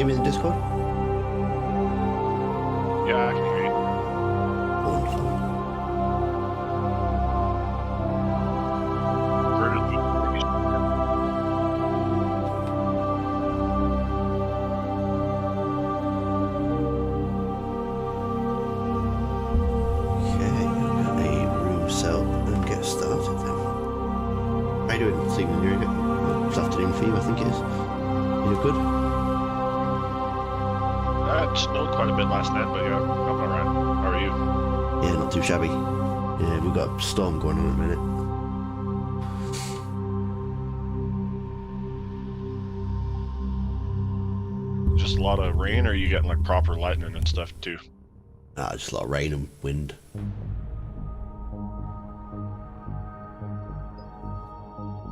hear me in the Discord? Yeah, I can hear you. Wonderful. Okay, I've got a room set up and get started then. How you doing this evening? You okay? This afternoon for you, I think it is. You good? It snowed quite a bit last night, but yeah, I'm alright. How are you? Yeah, not too shabby. Yeah, we've got a storm going on at the minute. Just a lot of rain, or are you getting like proper lightning and stuff too? Just a lot of rain and wind.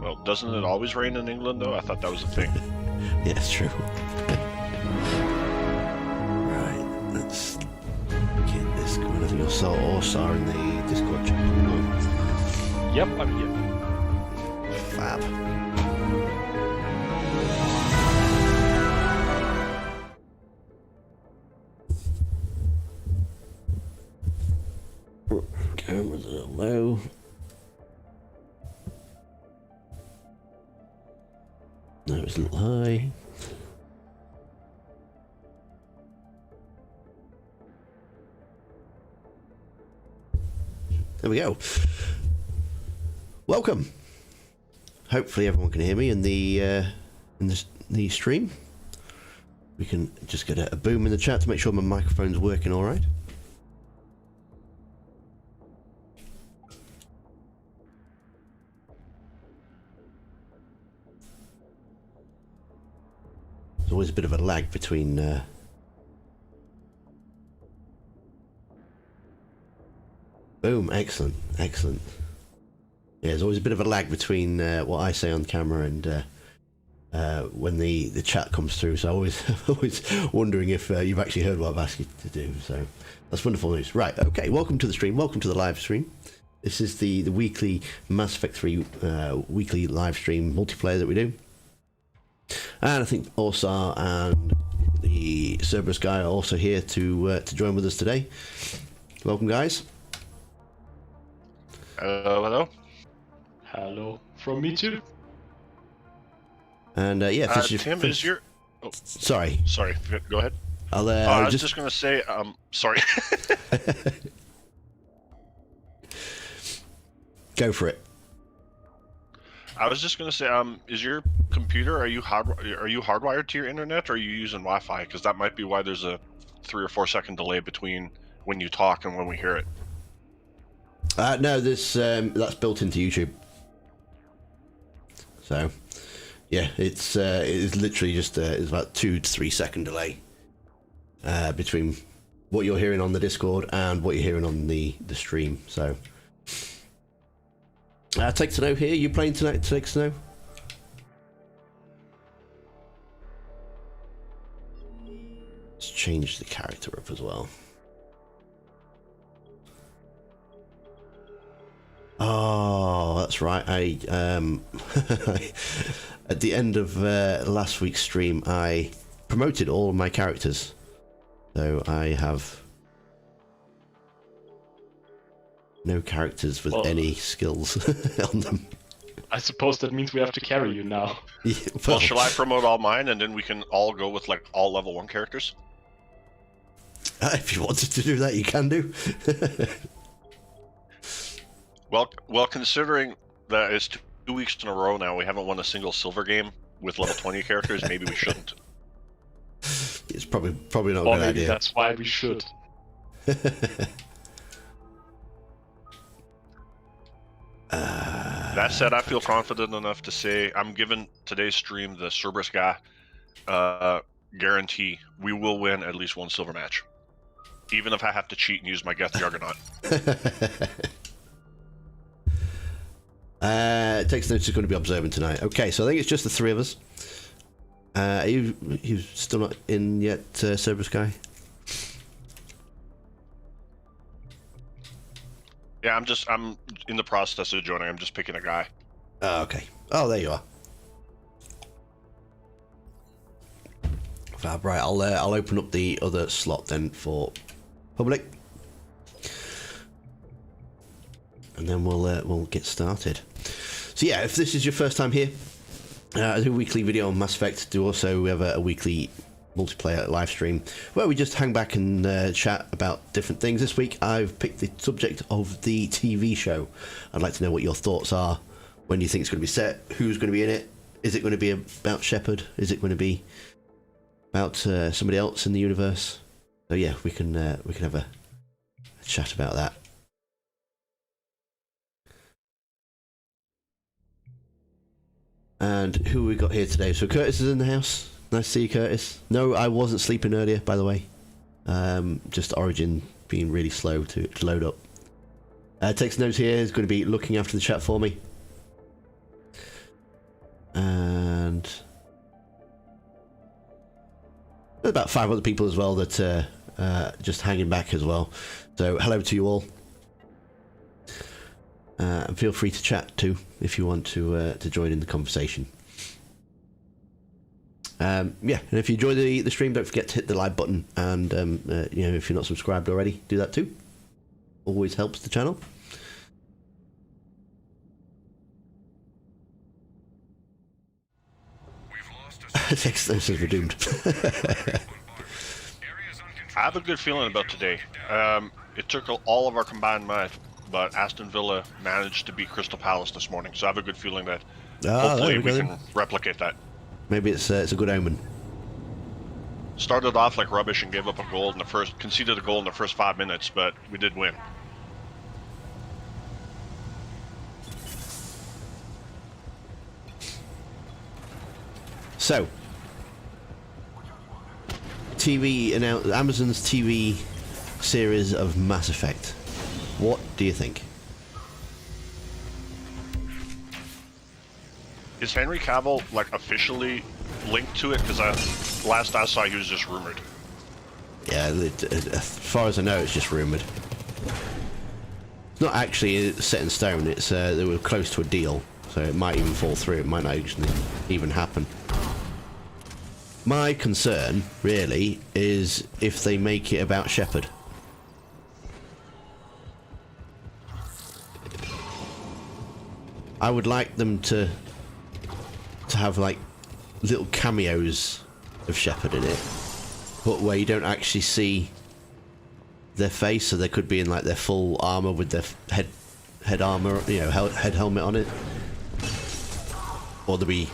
Well, doesn't it always rain in England though? I thought that was a thing. Yeah, it's true. Right, let's get this going. I think I saw Orsa in the Discord channel. Yep, I'm here. Fab. Camera's a little low. No, it's a little high. There we go. Welcome. Hopefully everyone can hear me in the stream. We can just get a boom in the chat to make sure my microphone's working all right. There's always a bit of a lag between boom, excellent, excellent. Yeah, there's always a bit of a lag between what I say on camera and when the chat comes through, so I always wondering if you've actually heard what I've asked you to do, so that's wonderful news. Right, okay, welcome to the stream, welcome to the live stream. This is the weekly Mass Effect 3 weekly live stream multiplayer that we do. And I think Orsar and the Cerberus guy are also here to join with us today. Welcome, guys. Hello. Hello from me too. And yeah, if this is Tim, is your... Oh, sorry. sorry, go ahead. I was just going to say, sorry. Go for it. I was just going to say, is your computer, are you hardwired to your internet, or are you using Wi-Fi? Because that might be why there's a 3 or 4 second delay between when you talk and when we hear it. No, that's built into YouTube. So, yeah, it's literally just it's about 2 to 3 second delay between what you're hearing on the Discord and what you're hearing on the stream. So, Take to Know here. You playing tonight? Take to Know. Let's change the character up as well. Oh, that's right. I at the end of last week's stream, I promoted all of my characters, so I have no characters with any skills on them. I suppose that means we have to carry you now. Yeah, Well, shall I promote all mine, and then we can all go with like all level 1 characters? If you wanted to do that, you can do. Well, considering that it's 2 weeks in a row now, we haven't won a single silver game with level 20 characters. Maybe we shouldn't. It's probably not a Or good maybe idea. that's why we should. That said, I feel confident enough to say I'm giving today's stream the Cerberus guy guarantee we will win at least 1 silver match, even if I have to cheat and use my Geth the Argonaut. Takes Notes is going to be observing tonight. Okay, so I think it's just the 3 of us. Are you still not in yet, Cerberus guy? Yeah, I'm in the process of joining. I'm just picking a guy. Oh, okay. Oh, there you are. Fab, right, I'll open up the other slot then for public, and then we'll get started. So yeah, if this is your first time here, I do a weekly video on Mass Effect. We have a weekly multiplayer live stream where we just hang back and chat about different things. This week I've picked the subject of the TV show. I'd like to know what your thoughts are. When do you think it's going to be set? Who's going to be in it? Is it going to be about Shepard? Is it going to be about somebody else in the universe? So yeah, we can have a chat about that. And who we got here today? So Curtis is in the house. Nice to see you, Curtis. No, I wasn't sleeping earlier, by the way. Just Origin being really slow to load up. Takes notes here. Is going to be looking after the chat for me. And there's about 5 other people as well that just hanging back as well. So hello to you all. And feel free to chat too if you want to join in the conversation. Yeah, and if you enjoy the stream, don't forget to hit the like button, and if you're not subscribed already, do that too. Always helps the channel. This is doomed. I have a good feeling about today. It took all of our combined might, but Aston Villa managed to beat Crystal Palace this morning, so I have a good feeling that hopefully we can replicate that. Maybe it's a good omen. Started off like rubbish and gave up a goal in the first, conceded a goal in the first 5 minutes, but we did win. So, Amazon's TV series of Mass Effect. What do you think? Is Henry Cavill like officially linked to it? Because last I saw, he was just rumored. Yeah, as far as I know, it's just rumored. It's not actually set in stone. It's they were close to a deal, so it might even fall through. It might not actually even happen. My concern, really, is if they make it about Shepard. I would like them to have like little cameos of Shepard in it, but where you don't actually see their face, so they could be in like their full armor with their head armor, head helmet on it, or there'll be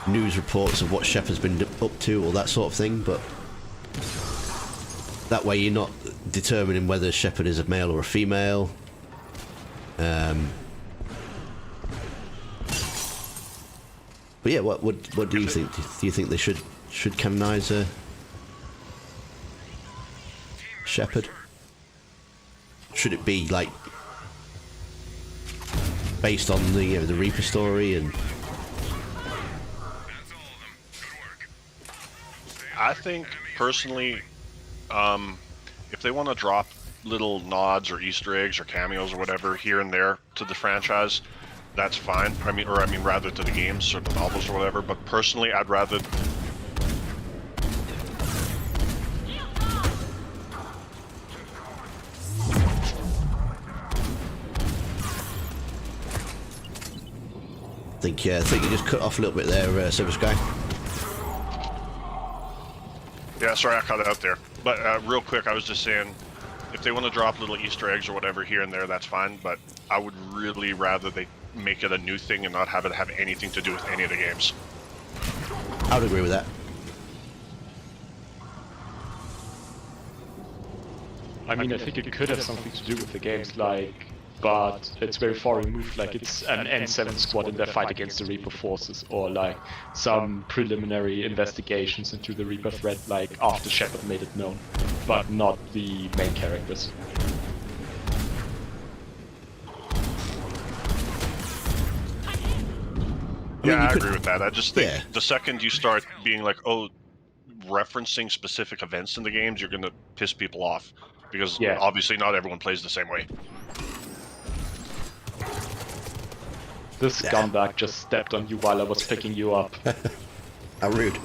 news reports of what Shepard's been up to, or that sort of thing. But that way you're not determining whether Shepard is a male or a female. But yeah, what do you think? Do you think they should canonize Shepard? Should it be like based on the Reaper story? And I think personally, if they want to drop little nods or Easter eggs or cameos or whatever here and there to the franchise, that's fine. I mean rather to the games or the novels or whatever. But personally, I'd rather. I think you just cut off a little bit there, Silver Sky. Yeah, sorry I cut it out there. But real quick, I was just saying, if they want to drop little Easter eggs or whatever here and there, that's fine. But I would really rather they make it a new thing and not have it have anything to do with any of the games. I would agree with that. I mean, I think it could have something to do with the games, but it's very far removed, like it's an N7 squad in their fight against the Reaper forces, or like some preliminary investigations into the Reaper threat, like after Shepard made it known, but not the main characters. Yeah, I agree with that. I just think the second you start being like, referencing specific events in the games, you're going to piss people off. Because obviously not everyone plays the same way. This scumbag just stepped on you while I was picking you up. How rude.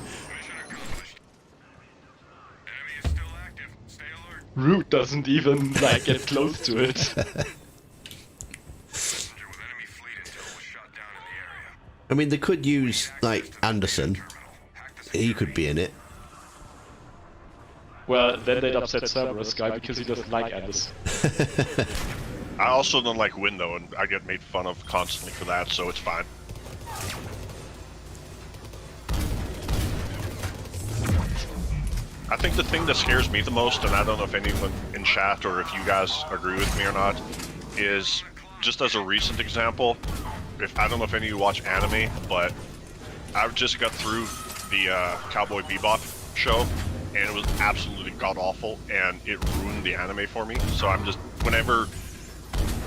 Root doesn't even like get close to it. I mean, they could use like Anderson. He could be in it. Well, then they'd upset Cerberus guy because he doesn't like Anderson. I also don't like Window, and I get made fun of constantly for that, so it's fine. I think the thing that scares me the most, and I don't know if anyone in chat or if you guys agree with me or not, is just as a recent example, I don't know if any of you watch anime, but I just got through the Cowboy Bebop show, and it was absolutely god-awful, and it ruined the anime for me. So I'm just,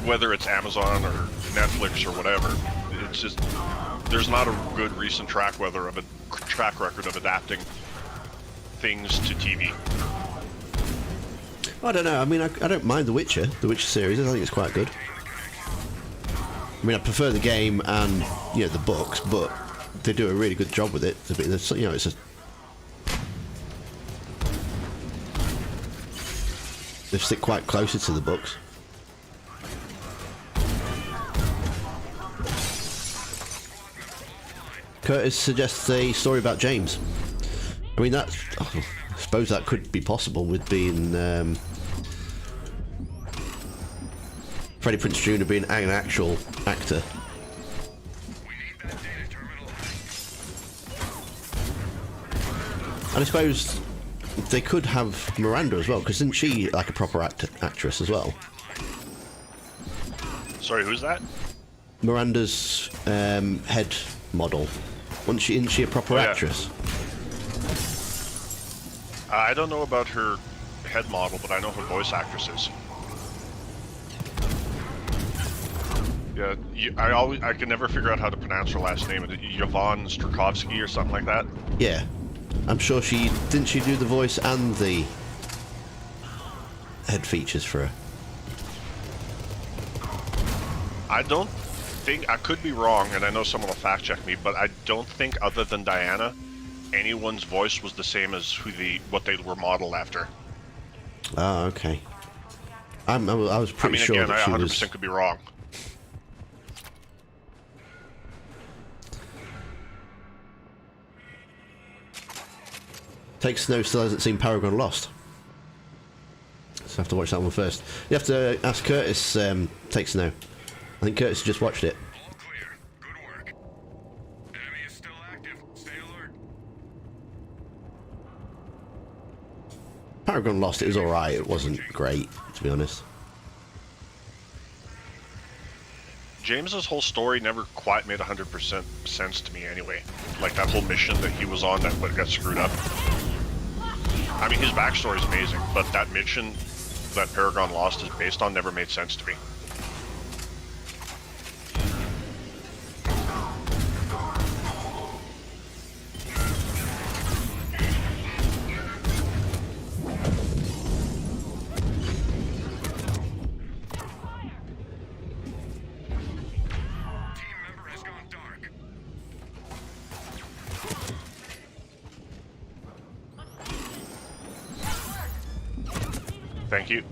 whether it's Amazon or Netflix or whatever, it's just, there's not a good recent track record of adapting things to TV. I don't know. I mean, I don't mind The Witcher series. I think it's quite good. I mean, I prefer the game and the books, but they do a really good job with it. They stick quite closer to the books. Curtis suggests a story about James. I mean, I suppose that could be possible with being Freddie Prinze Jr. being an actual actor. And I suppose they could have Miranda as well, because isn't she like a proper actress as well? Sorry, who's that? Miranda's head model. Isn't she a proper actress? I don't know about her head model, but I know her voice actress is. Yeah, I can never figure out how to pronounce her last name. Is it Yvonne Strakovsky or something like that? Yeah, I'm sure didn't she do the voice and the head features for her? I don't think, I could be wrong, and I know someone will fact check me, but I don't think other than Diana, anyone's voice was the same as what they were modeled after. Oh, okay. I was pretty sure again, that I she 100% could be wrong. Take Snow still hasn't seen Paragon Lost. So I have to watch that one first. You have to ask Curtis, Take Snow. I think Curtis just watched it. All clear. Good work. Enemy is still active. Stay alert. Paragon Lost, it was alright. It wasn't great, to be honest. James's whole story never quite made 100% sense to me anyway. Like that whole mission that he was on that got screwed up. I mean, his backstory is amazing, but that mission that Paragon Lost is based on never made sense to me. Thank you.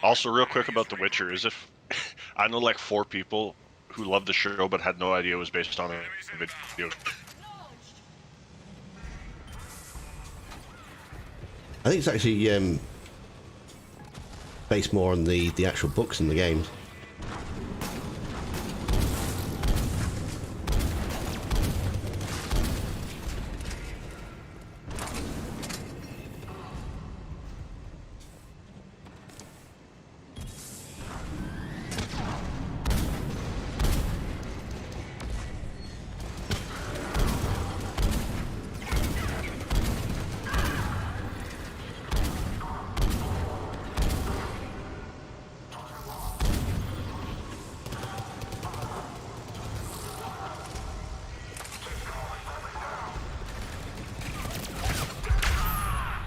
Also, real quick about The Witcher, is if I know like 4 people who love the show but had no idea it was based on a video. I think it's actually based more on the actual books and the games.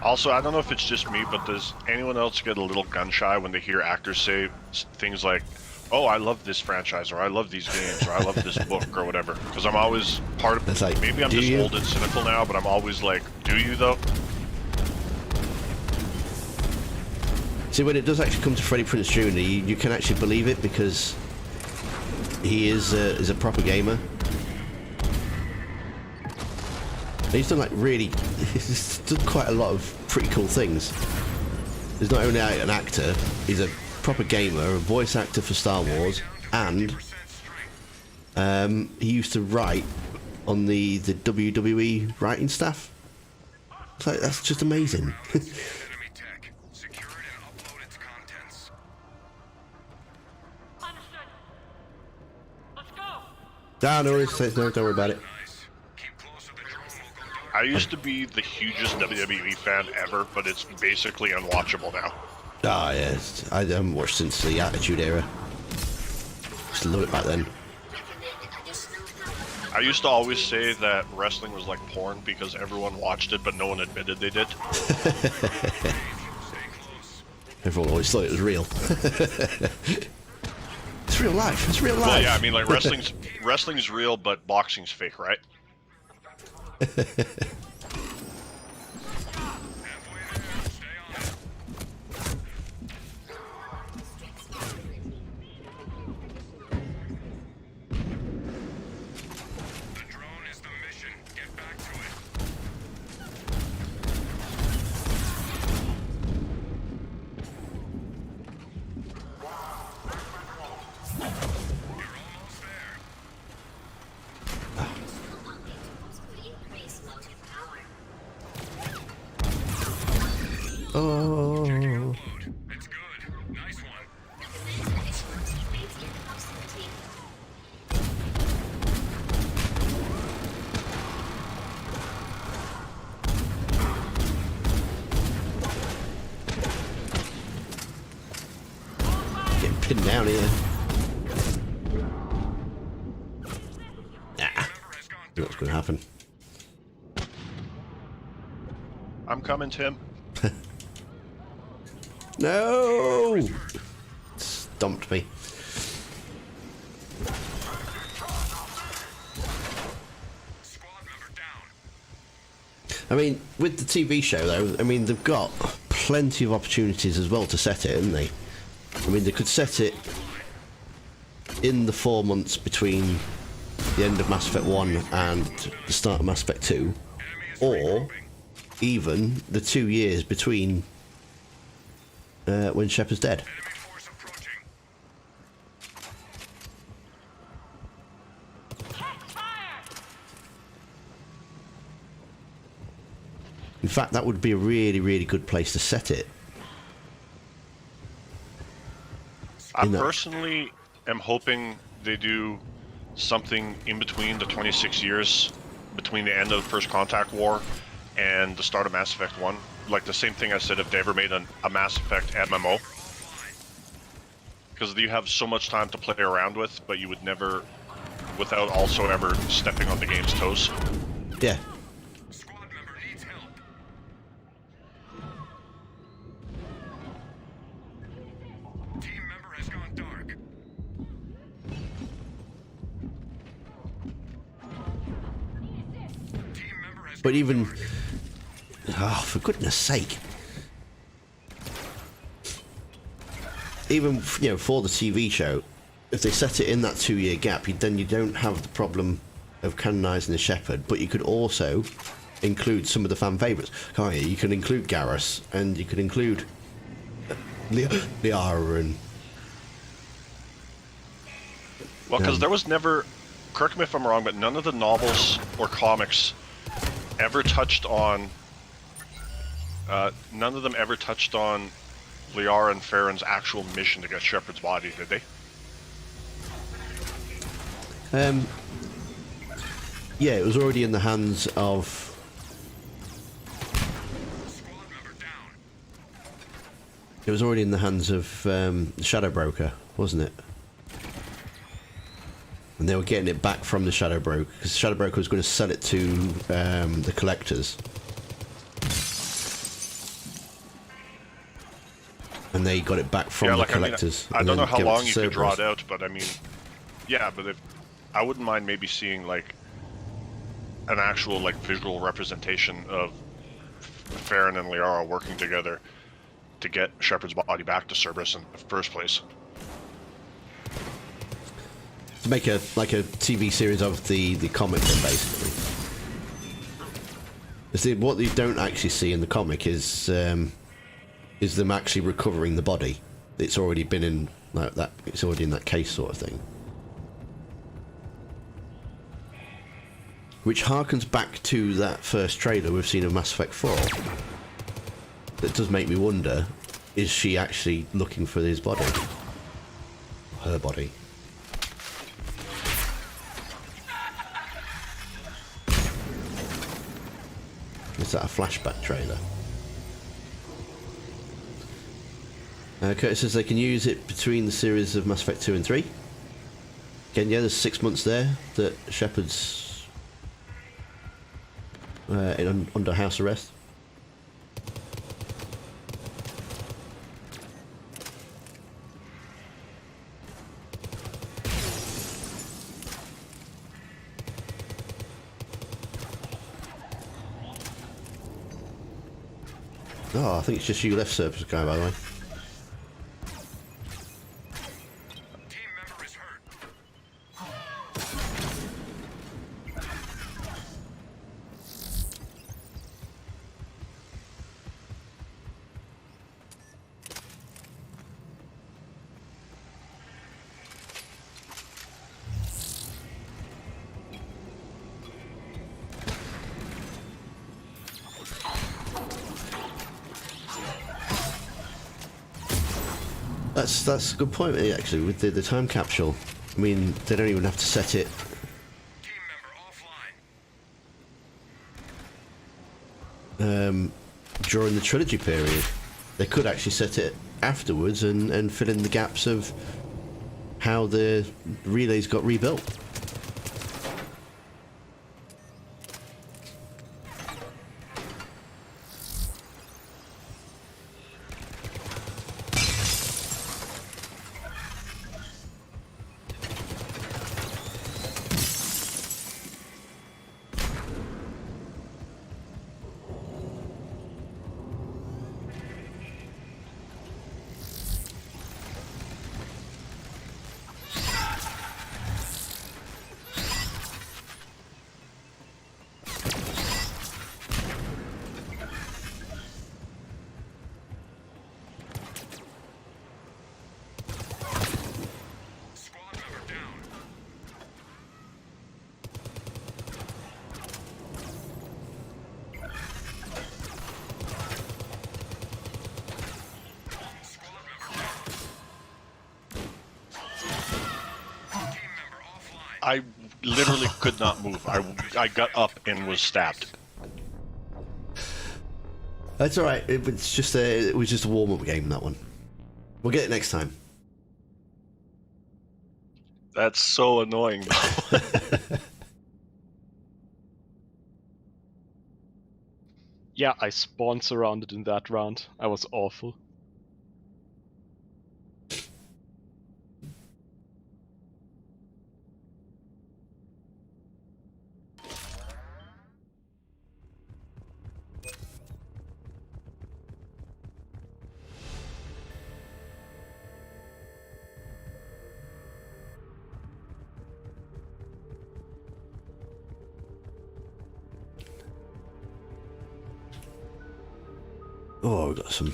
Also, I don't know if it's just me, but does anyone else get a little gun shy when they hear actors say things like, "Oh, I love this franchise," or "I love these games," or "I love this book," or whatever? Because I'm always part of. It's like, maybe I'm do just you? old and cynical now, but I'm always like, "Do you though?" See, when it does actually come to Freddie Prinze Jr., you can actually believe it because he is a proper gamer. He's done he's done quite a lot of pretty cool things. He's not only an actor, he's a proper gamer, a voice actor for Star Wars, and he used to write on the WWE writing staff. It's like, that's just amazing. Enemy tech. Secure it and upload its contents. Understood. Let's go. No worries, don't worry about it. Nice. Keep close to the drone. We'll go dark. I used to be the hugest WWE fan ever, but it's basically unwatchable now. Ah, yeah, I haven't watched since the Attitude Era. Just love it back then. I used to always say that wrestling was like porn because everyone watched it, but no one admitted they did. Stay close. Everyone always thought it was real. It's real life. It's real life. Well, yeah, I mean, like wrestling's real, but boxing's fake, right? Halfway there. Stay on it. The drone is the mission. Get back to it. You're almost there. Oh, It's good. Nice one. getting pinned down here. Ah, Has gone what's going to happen? I'm coming, Tim. No! Stomped me. squad member down. I mean, with the TV show, though, I mean, they've got plenty of opportunities as well to set it, haven't they? I mean, they could set it in the 4 months between the end of Mass Effect 1 and the start of Mass Effect 2, or even the 2 years between when Shepard's dead. Enemy force approaching. Check fire. In fact, that would be a really, really good place to set it. I In that- personally am hoping they do something in between the 26 years between the end of the First Contact War and the start of Mass Effect 1. Like the same thing I said if they ever made a Mass Effect MMO. Because you have so much time to play around with, but you would never, without also ever stepping on the game's toes. Yeah. Squad member needs help. Team member has gone dark. Team member has But gone even... dark. Oh, for goodness sake. Even, you know, for the TV show, if they set it in that 2 year gap, then you don't have the problem of canonising the Shepherd, but you could also include some of the fan favourites, can't you? You can include Garrus, and you could include Liara and... Well, because Yeah. there was never, correct me if I'm wrong, but none of the novels or comics ever touched on, none of them ever touched on Liara and Farron's actual mission to get Shepard's body, did they? Yeah, it was already in the hands of... Squad member down. It was already in the hands of the Shadow Broker, wasn't it? And they were getting it back from the Shadow Broker, because the Shadow Broker was going to sell it to the collectors. and they got it back from yeah, the like collectors. I and don't know then how gave it long to you could draw Cerberus. it out, but I mean, yeah, but if I wouldn't mind maybe seeing like an actual like visual representation of Farron and Liara working together to get Shepard's body back to Cerberus in the first place. To make a TV series of the comic, then basically. You see, what you don't actually see in the comic is them actually recovering the body. It's already been in like that. It's already in that case, sort of thing. Which harkens back to that first trailer we've seen of Mass Effect 4. That does make me wonder: is she actually looking for his body, her body? Is that a flashback trailer? Curtis says they can use it between the series of Mass Effect 2 and 3. Again, yeah, there's 6 months there that Shepard's under house arrest. Oh, I think it's just you left, Surface guy, by the way. Team member is hurt. That's a good point, actually, with the time capsule. I mean, they don't even have to set it Team member offline. during the trilogy period. They could actually set it afterwards and fill in the gaps of how the relays got rebuilt. Squad member down. Squad member down. Team member offline. I literally could not move. I got up and was stabbed. That's all right. It was just a warm-up game, that one. We'll get it next time. That's so annoying. Yeah, I spawned surrounded in that round. I was awful. Oh, we've got some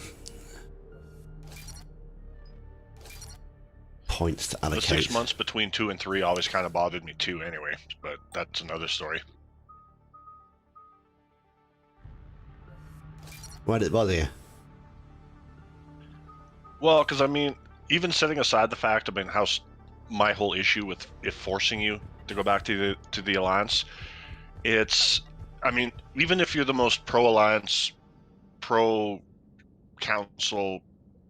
points to The allocate. 6 months between 2 and 3 always kind of bothered me too anyway, but that's another story. Why did it bother you? Well, because I mean, even setting aside the fact, I mean, my whole issue with it forcing you to go back to the Alliance, it's, I mean, even if you're the most pro-Alliance, pro-Council,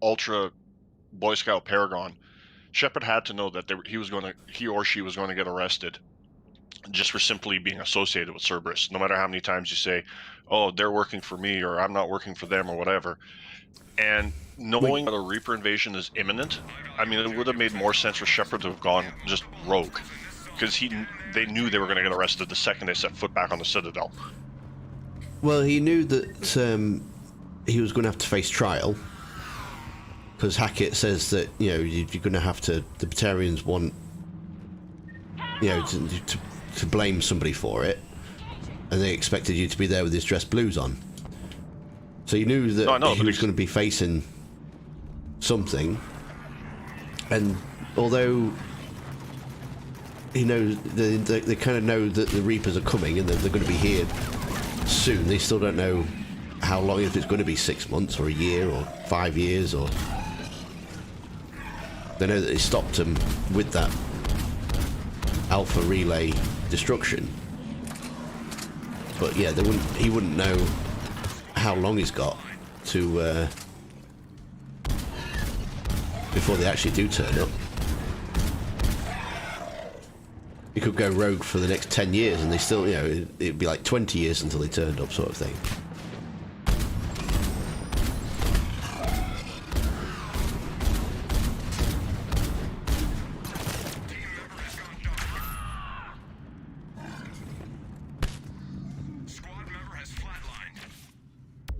ultra Boy Scout Paragon, Shepard had to know that he or she was going to get arrested just for simply being associated with Cerberus. No matter how many times you say, "Oh, they're working for me," or "I'm not working for them," or whatever. And knowing that a Reaper invasion is imminent, I mean, it would have made more sense for Shepard to have gone just rogue, because they knew they were going to get arrested the second they set foot back on the Citadel. Well, he knew that he was going to have to face trial, because Hackett says that you're going to have to. The Batarians want to blame somebody for it, and they expected you to be there with his dress blues on. So you knew that he was going to be facing something, and although he knows they kind of know that the Reapers are coming and that they're going to be here soon, they still don't know how long, if it's going to be 6 months or a year or 5 years, or they know that they stopped him with that Alpha relay destruction. But yeah, he wouldn't know how long he's got to before they actually do turn up. He could go rogue for the next 10 years and they still, it'd be like 20 years until they turned up, sort of thing.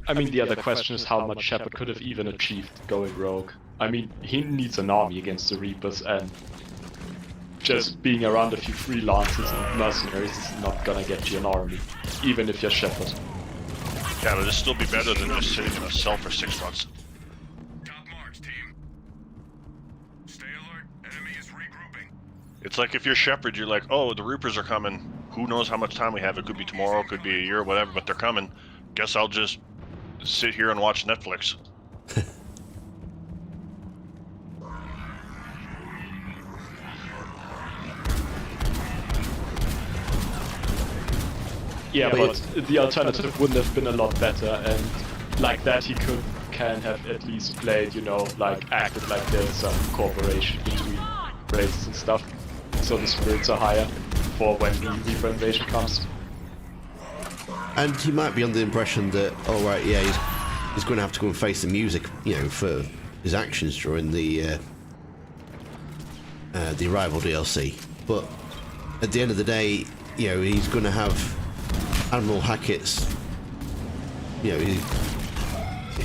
I mean, the other question is how much Shepard could have even achieved going rogue. I mean, he needs an army against the Reapers, and just being around a few freelancers and mercenaries is not gonna get you an army, even if you're Shepard. Yeah, but it'll still be better than just sitting in a cell for 6 months. Top march, team. Stay alert. Enemy is regrouping. It's like if you're Shepard, you're like, oh, the Reapers are coming. Who knows how much time we have? It could be tomorrow, it could be a year, whatever, but they're coming. Guess I'll just sit here and watch Netflix. Yeah, but the alternative wouldn't have been a lot better, and like that he can have at least played, like acted like there's some cooperation between races and stuff, so the spirits are higher for when the Reaper invasion comes. And he might be under the impression that, he's going to have to go and face the music, for his actions during the Arrival DLC. But at the end of the day, he's going to have Admiral Hackett's, he's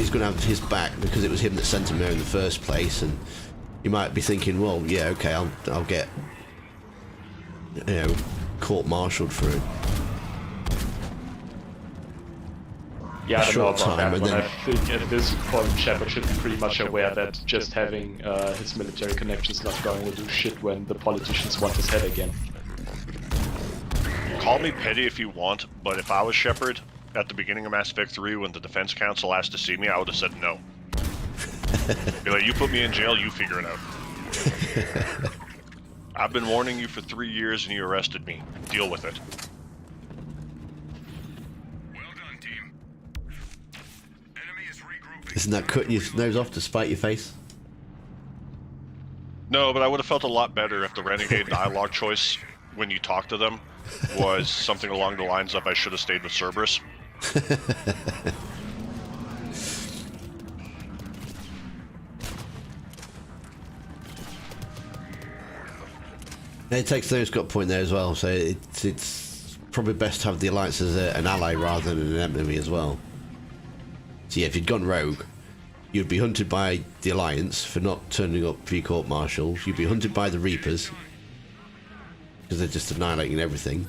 going to have his back because it was him that sent him there in the first place, and you might be thinking, well, yeah, okay, I'll get, court-martialed for it. Yeah, I don't know short about time, that, and but then- I think at this point Shepard should be pretty much aware that just having his military connections not going to do shit when the politicians want his head again. Call me petty if you want, but if I was Shepard at the beginning of Mass Effect 3 when the Defense Council asked to see me, I would have said no. Be like, you put me in jail, you figure it out. I've been warning you for 3 years and you arrested me. Deal with it. Well done, team. Enemy is regrouping. Isn't that cutting your nose off to spite your face? No, but I would have felt a lot better if the Renegade dialogue choice when you talk to them was something along the lines of I should have stayed with Cerberus. It takes those got a point there as well, so it's probably best to have the Alliance as an ally rather than an enemy as well. So yeah, if you'd gone rogue, you'd be hunted by the Alliance for not turning up for your court-martials, you'd be hunted by the Reapers, because they're just annihilating everything.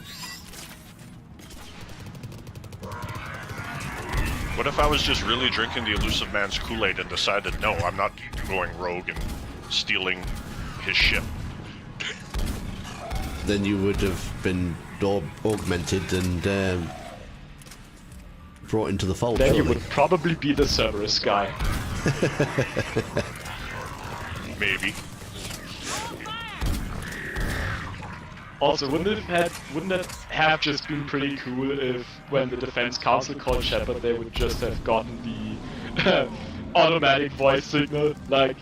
What if I was just really drinking the elusive man's Kool-Aid and decided, no, I'm not going rogue and stealing his ship? Then you would have been augmented and brought into the fold. Then you surely. would probably be the Cerberus guy. Maybe. Also, wouldn't it have just been pretty cool if, when the Defense Council called Shepard, they would just have gotten the automatic voice signal, like,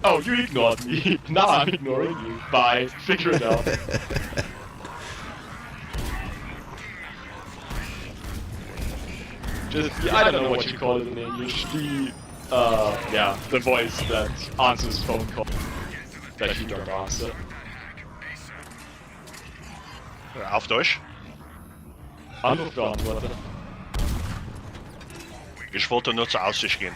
oh, you ignored me, now I'm ignoring you, bye, figure it out. I don't know what you call it in English. The voice that answers phone call that you don't answer. Auf Deutsch? Anruf beantworten. Ich wollte nur zur Aussicht gehen.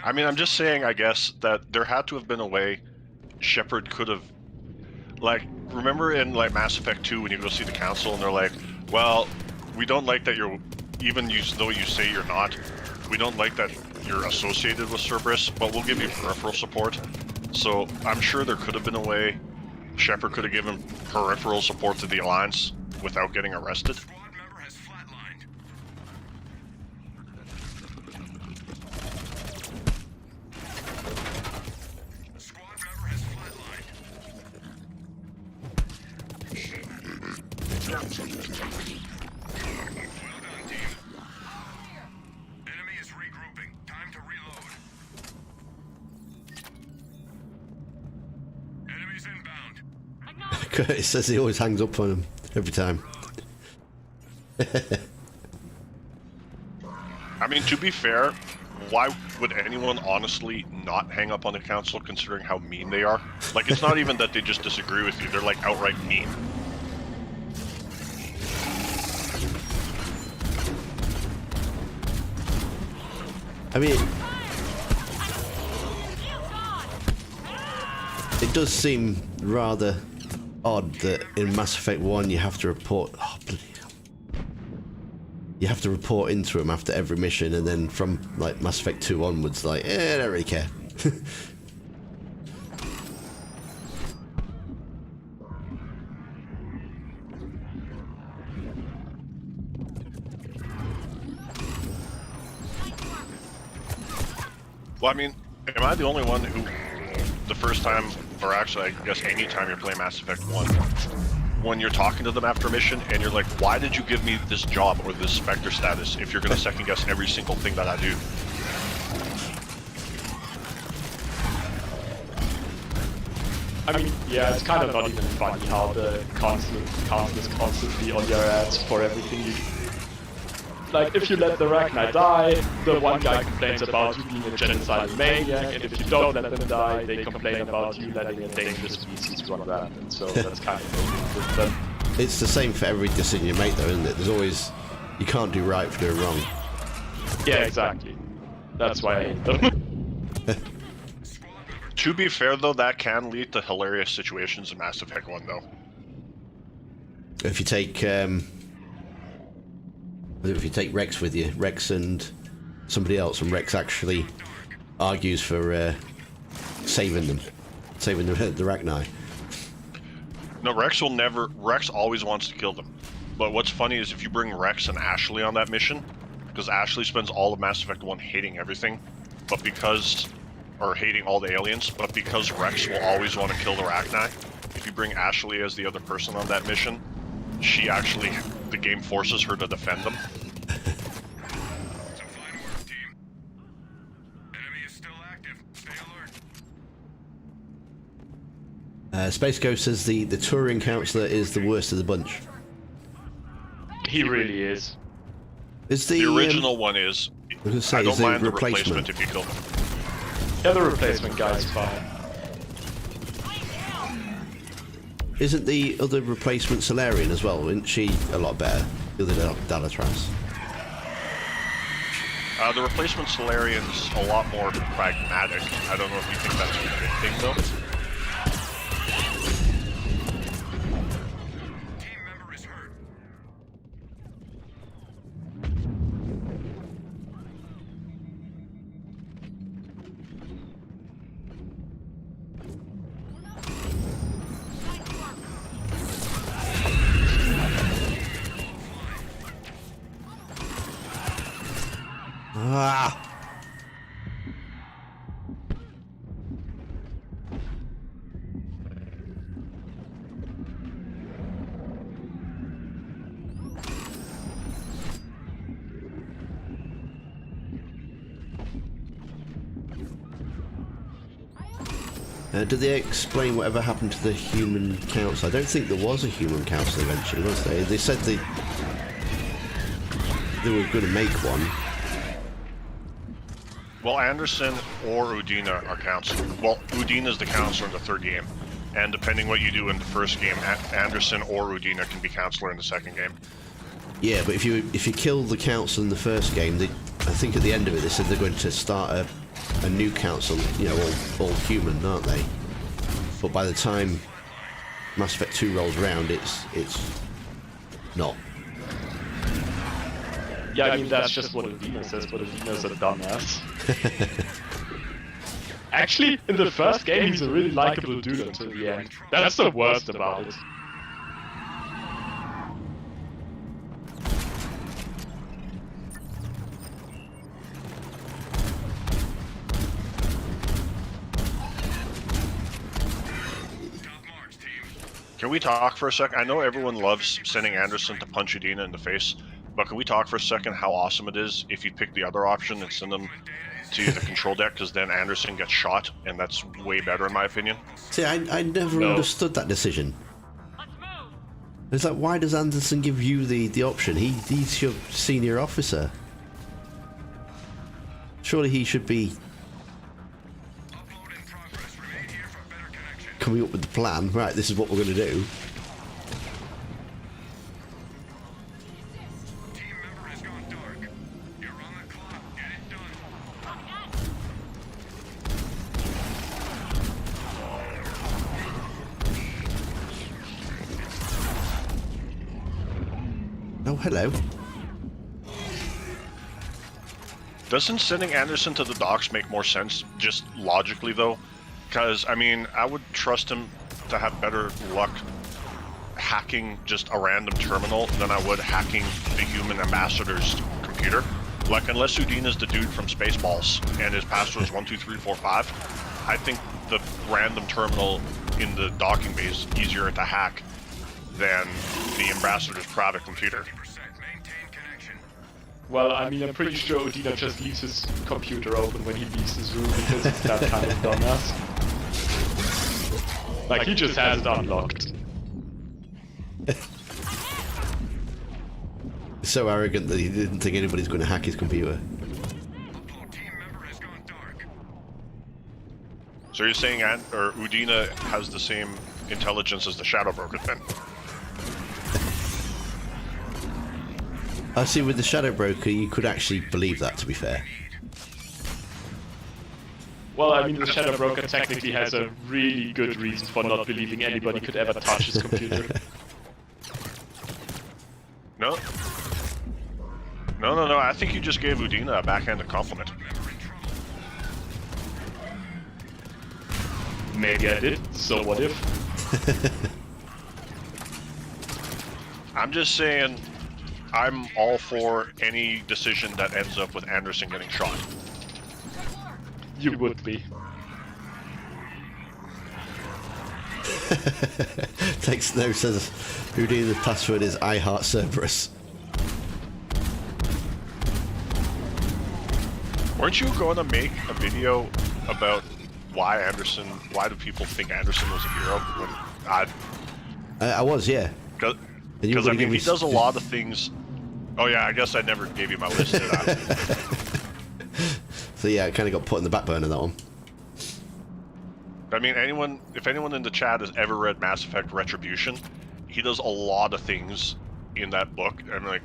I mean, I'm just saying, I guess, that there had to have been a way Shepard could have... Like, remember in, like, Mass Effect 2 when you go see the Council and they're like, well, we don't like that you're... Even though you say you're not, we don't like that you're associated with Cerberus, but we'll give you peripheral support. So, I'm sure there could have been a way Shepard could have given peripheral support to the Alliance without getting arrested. Squad member has flatlined. Squad member has flatlined. Well done, team. Enemy is regrouping. Time to reload. Enemies inbound. Acknowledge. Curtis says he always hangs up on him every time. I mean, to be fair, why would anyone honestly not hang up on the Council considering how mean they are? Like, it's not even that they just disagree with you, they're like outright mean. I mean, it does seem rather odd that in Mass Effect 1 you have to report... Oh, bloody hell. You have to report into him after every mission, and then from like Mass Effect 2 onwards, like, I don't really care. Well, I mean, am I the only one who, the first time, or actually I guess any time you're playing Mass Effect 1, when you're talking to them after a mission and you're like, why did you give me this job or this Spectre status if you're going to second guess every single thing that I do? I mean, yeah, it's kind of not even funny how the council is constantly on your ass for everything you do. Like, if you let the Ragnar die, the one guy complains about you being a genocidal maniac, and if you don't let them die, they complain about you letting a dangerous species run rampant, so that's kind of the It's the same for every decision you make, though, isn't it? There's always... You can't do right for doing wrong. Yeah, exactly. That's why I hate them. To be fair, though, that can lead to hilarious situations in Mass Effect 1, though. If you take Rex with you, Rex and somebody else, and Rex actually argues for saving the Ragnar. No, Rex always wants to kill them. But what's funny is if you bring Rex and Ashley on that mission, because Ashley spends all of Mass Effect 1 hating everything, or hating all the aliens, but because Rex will always want to kill the Ragnar, if you bring Ashley as the other person on that mission, the game forces her to defend them. Some fine work, team. Enemy is still active. Stay alert. Space Ghost says the Turing Counselor is the worst of the bunch. He really is. Is The original one is. I was gonna say, I is don't the mind the replacement? replacement if you kill them. Yeah, the replacement guy's fine. Isn't the other replacement Solarian as well? Isn't she a lot better? The other Dalatras. The replacement Solarian's a lot more pragmatic. I don't know if you think that's a good thing, though. Team member is hurt. Ah! Did they explain whatever happened to the human council? I don't think there was a human council eventually, was there? They said they were going to make one. Well, Anderson or Udina are counselor. Well, Udina's the counselor in the third game. And depending what you do in the first game, Anderson or Udina can be counselor in the second game. Yeah, but if you kill the council in the first game, I think at the end of it they said they're going to start a new council, you know, all human, aren't they? But by the time Mass Effect 2 rolls around, it's not. Yeah, I mean, that's just what Udina says, but Udina's a dumbass. Actually, in the first game, he's a really likable dude until the end. That's the worst about it. Can we talk for a second? I know everyone loves sending Anderson to punch Udina in the face, but can we talk for a second how awesome it is if you pick the other option and send them to the control deck, because then Anderson gets shot, and that's way better in my opinion. See, I never understood that decision. Let's move. It's like, why does Anderson give you the option? He's your senior officer. Surely he should be coming up with the plan. Right, this is what we're going to do. Team member has gone dark. You're on the clock. Get it done. Oh, hello. Doesn't sending Anderson to the docks make more sense, just logically though? Because, I mean, I would trust him to have better luck hacking just a random terminal than I would hacking the human ambassador's computer. Like, unless Udina's the dude from Spaceballs and his password is 12345, I think the random terminal in the docking bay is easier to hack than the ambassador's private computer. Maintain connection. Well, I mean, I'm pretty sure Udina just leaves his computer open when he leaves his room because he's that kind of dumbass. Like, he just has it unlocked. So arrogant that he didn't think anybody's going to hack his computer. Team member has gone dark. So you're saying Udina has the same intelligence as the Shadow Broker then? I see, with the Shadow Broker, you could actually believe that, to be fair. Well, I mean, the Shadow Broker technically has a really good reason for not believing anybody could ever touch his computer. No? No, I think you just gave Udina a backhanded compliment. Maybe I did, so what if? I'm just saying, I'm all for any decision that ends up with Anderson getting shot. You would be. Takes no sense. Udina's password is I heart Cerberus. Weren't you going to make a video about why do people think Anderson was a hero? When I was, yeah. Because I mean, he does a lot of things. Oh yeah, I guess I never gave you my list, did I? So yeah, it kind of got put in the back burner, that one. I mean, if anyone in the chat has ever read Mass Effect Retribution, he does a lot of things in that book, and like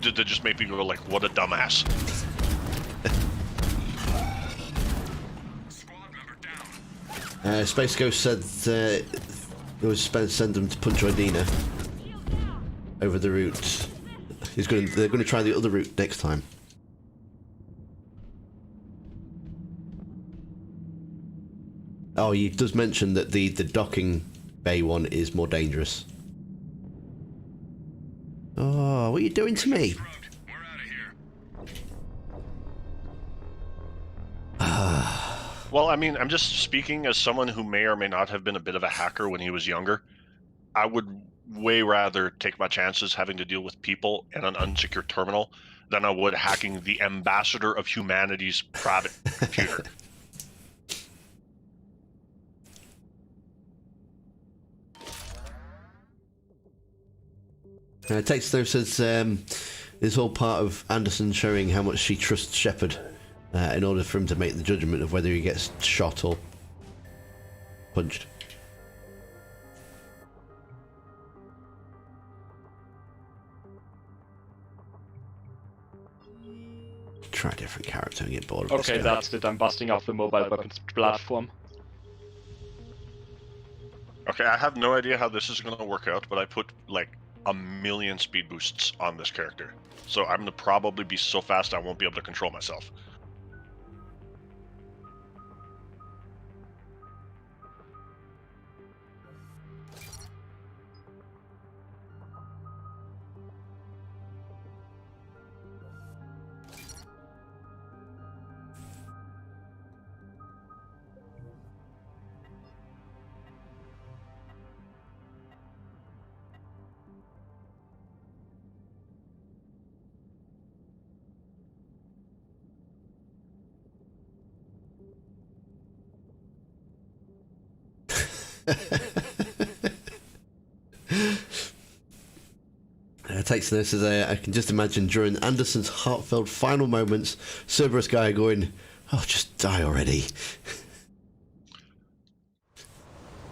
that just make me go like, what a dumbass. Space Ghost said it was send them to punch Udina over the route. They're going to try the other route next time. Oh, he does mention that the docking bay one is more dangerous. Oh, what are you doing to me? We're out of here. Well, I mean, I'm just speaking as someone who may or may not have been a bit of a hacker when he was younger. I would way rather take my chances having to deal with people in an unsecured terminal than I would hacking the ambassador of humanity's private computer. Text though says it's all part of Anderson showing how much she trusts Shepard in order for him to make the judgment of whether he gets shot or punched. Try a different character and get bored of this Okay, guy. that's it. I'm busting off the mobile weapons platform. Okay, I have no idea how this is going to work out, but I put like 1,000,000 speed boosts on this character. So I'm going to probably be so fast I won't be able to control myself. Takes this as I can just imagine during Anderson's heartfelt final moments, Cerberus guy going, "Oh, just die already."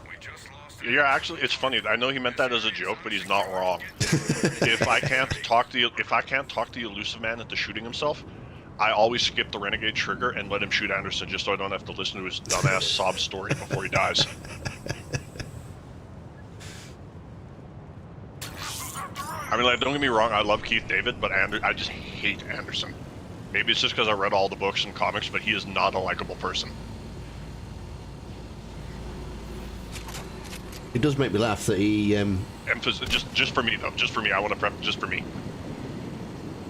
We just lost. Yeah, actually, it's funny. I know he meant that as a joke, but he's not wrong. If I can't talk the elusive man into shooting himself, I always skip the renegade trigger and let him shoot Anderson, just so I don't have to listen to his dumbass sob story before he dies. I mean, like, don't get me wrong, I love Keith David, but I just hate Anderson. Maybe it's just because I read all the books and comics, but he is not a likable person. It does make me laugh that he Just for me though, just for me. I want to prep just for me.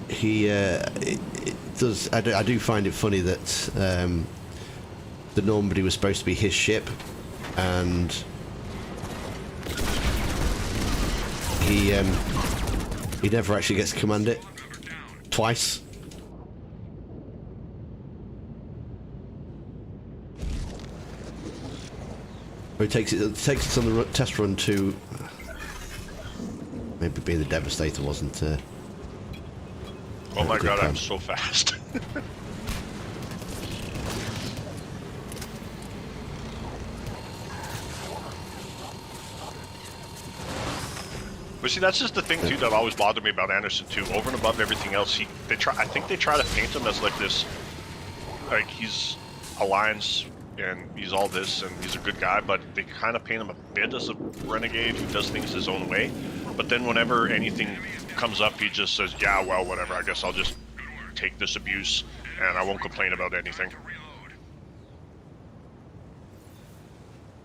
it does. I do find it funny that the Normandy was supposed to be his ship, and he never actually gets to command it twice. Or he takes it on the test run to maybe being the Devastator wasn't. Oh my good god, plan. I'm so fast. But see, that's just the thing too that always bothered me about Anderson too. Over and above everything else, I think they try to paint him as like this, like he's Alliance and he's all this and he's a good guy, but they kind of paint him a bit as a renegade who does things his own way. But then whenever anything comes up, he just says, "Yeah, well, whatever. I guess I'll just take this abuse and I won't complain about anything."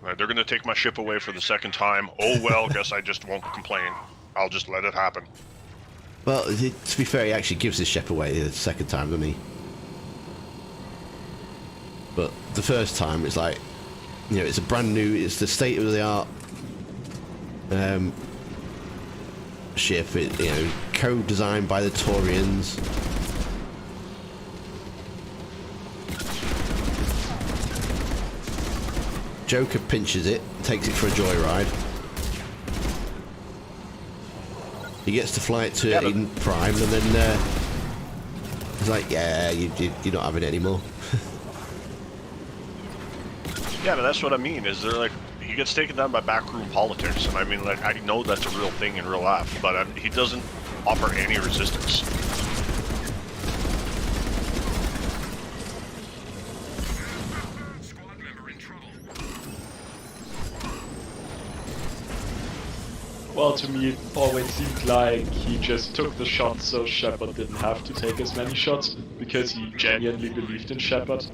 They're going to take my ship away for the second time. Oh well, guess I just won't complain. I'll just let it happen. Well, to be fair, he actually gives his ship away the second time, doesn't he? But the first time, it's like, you know, it's a brand new, it's the state of the art ship. It, you know, co-designed by the Taurians. Joker pinches it, takes it for a joyride. He gets to fly it to Eden Prime, and then he's like, "Yeah, you're not having it anymore." Yeah, but that's what I mean. Is they're like he gets taken down by backroom politics, and I mean, like I know that's a real thing in real life, but he doesn't offer any resistance. Squad member in trouble. Well, to me, it always seemed like he just took the shot so Shepard didn't have to take as many shots, because he genuinely believed in Shepard.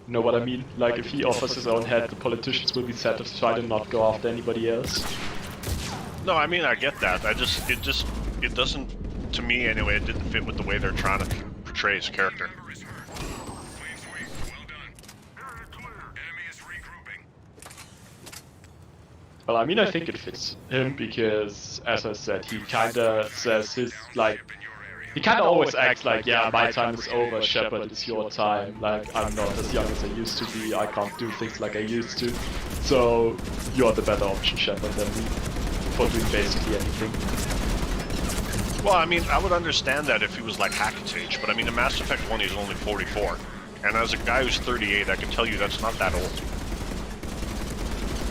Know what I mean? Like, if he offers his own head, the politicians will be satisfied and not go after anybody else. No, I mean I get that. It doesn't, to me anyway. It didn't fit with the way they're trying to portray his character. Member is hurt. Clean sweep. Well done. Area clear. Enemy is regrouping. Well, I mean, I think it fits him because, as I said, he kinda says his, like, He kind of always acts like, yeah, my time is over, Shepard, it's your time. Like, I'm not as young as I used to be, I can't do things like I used to. So, you're the better option, Shepard, than me for doing basically anything. Well, I mean, I would understand that if he was like Hackett's age, but I mean, in Mass Effect 1 he's only 44. And as a guy who's 38, I can tell you that's not that old.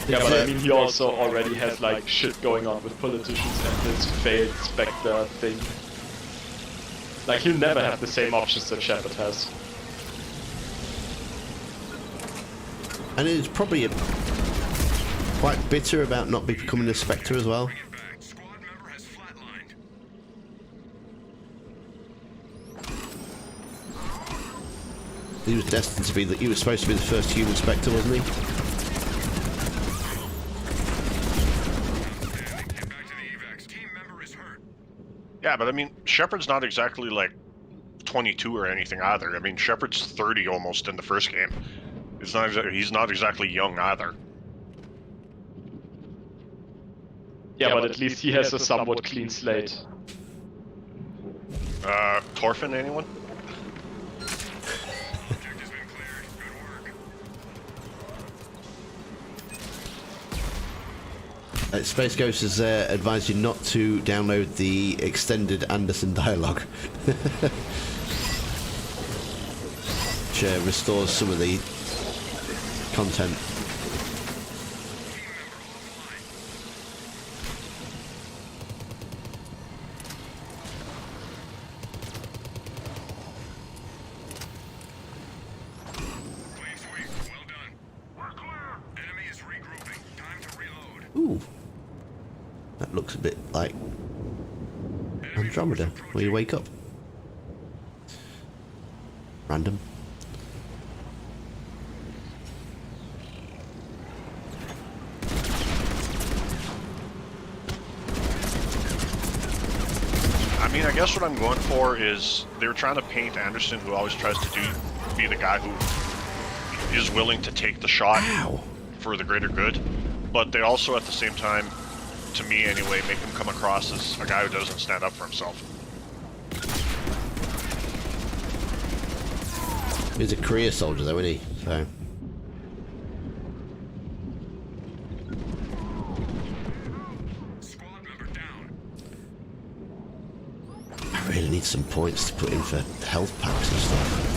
Yeah, but I mean, he also already has like shit going on with politicians and this failed Spectre thing. Like, he'll never have the same options that Shepard has. And it's probably quite bitter about not becoming a Spectre as well. Bring it back. Squad member has flatlined. He was destined to be he was supposed to be the first human Spectre, wasn't he? Get back to the evacs. Team member is hurt. Yeah, but I mean, Shepard's not exactly like 22 or anything either. I mean, Shepard's 30 almost in the first game. He's not exactly young either. Yeah, but at least he has a somewhat clean slate. Torfin, anyone? Object has been cleared. Good work. Space Ghost has advised you not to download the extended Anderson dialogue. Which restores some of the content. Clean sweep. Well done. We're clear. Enemy is regrouping. Time to reload. Ooh. That looks a bit like Andromeda, where you wake up. Random. I mean, I guess what I'm going for is they were trying to paint Anderson, who always tries to be the guy who is willing to take the shot Ow. for the greater good, but they also, at the same time, to me anyway, make him come across as a guy who doesn't stand up for himself. He's a career soldier though, isn't he? So. Squad member down. I really need some points to put in for health packs and stuff.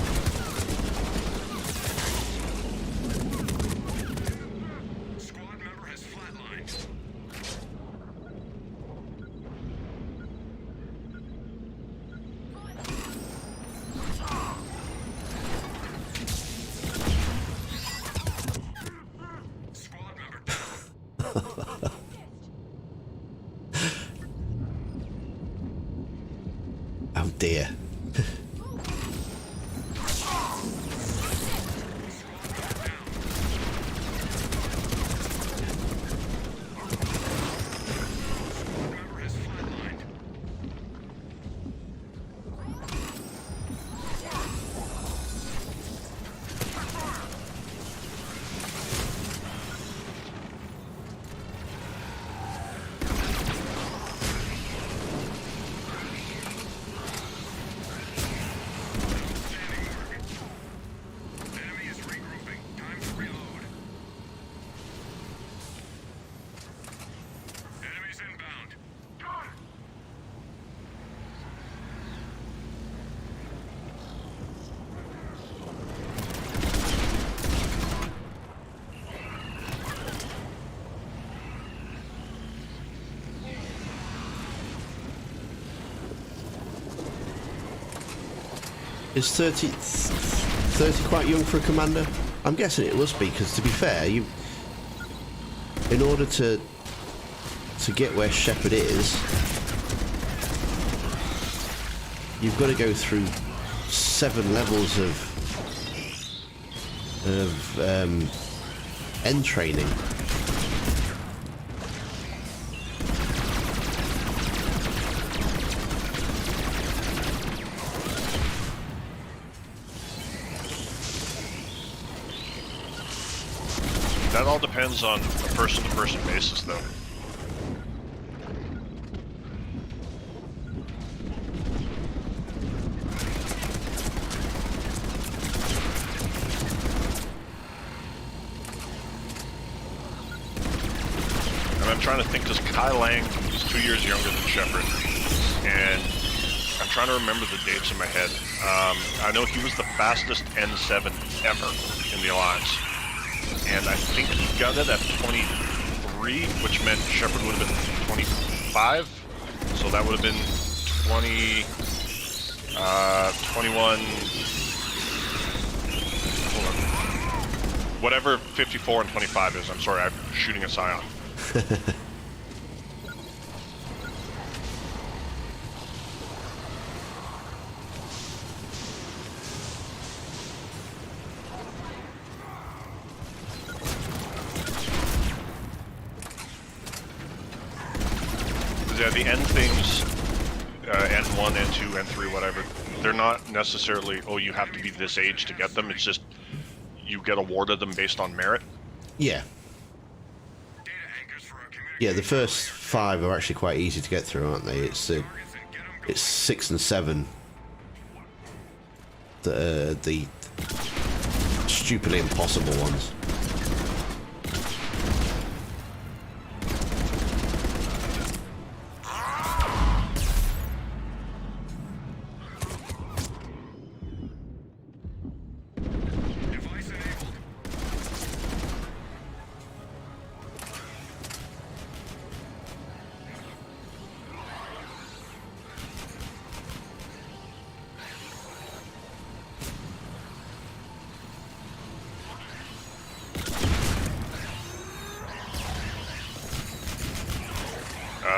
Squad member has flatlined. Squad member down. Oh dear. Member has flatlined. Enemy is regrouping. Time to reload. Enemies inbound. Got it. Is 30 quite young for a commander? I'm guessing it must be, because to be fair, in order to get where Shepard is, you've got to go through 7 levels of end training. That all depends on a person-to-person basis, though. trying to think because Kai Lang is 2 years younger than Shepard, and I'm trying to remember the dates in my head. I know he was the fastest N7 ever in the Alliance, and I think he got it at 23, which meant Shepard would have been 25, so that would have been 20, 21, hold on. Whatever 54 and 25 is, I'm sorry, I'm shooting a Scion. Yeah, the N things, N1, N2, N3, whatever, they're not necessarily, oh, you have to be this age to get them. It's just you get awarded them based on merit. Yeah. Yeah, the first 5 are actually quite easy to get through, aren't they? It's 6 and 7 that are the stupidly impossible ones.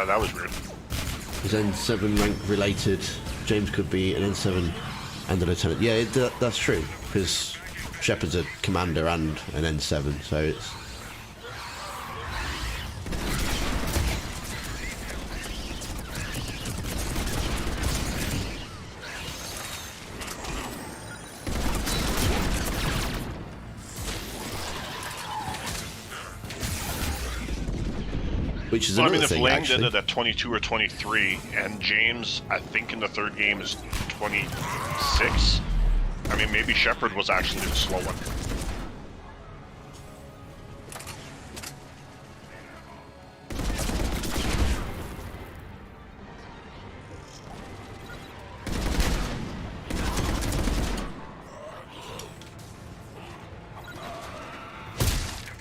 That was weird. Is N7 rank related? James could be an N7 and a lieutenant. Yeah, that's true, because Shepard's a commander and an N7, so it's... Which is another thing, if Lang actually. did it at 22 or 23, and James, I think in the third game, is 26, I mean, maybe Shepard was actually the slow one.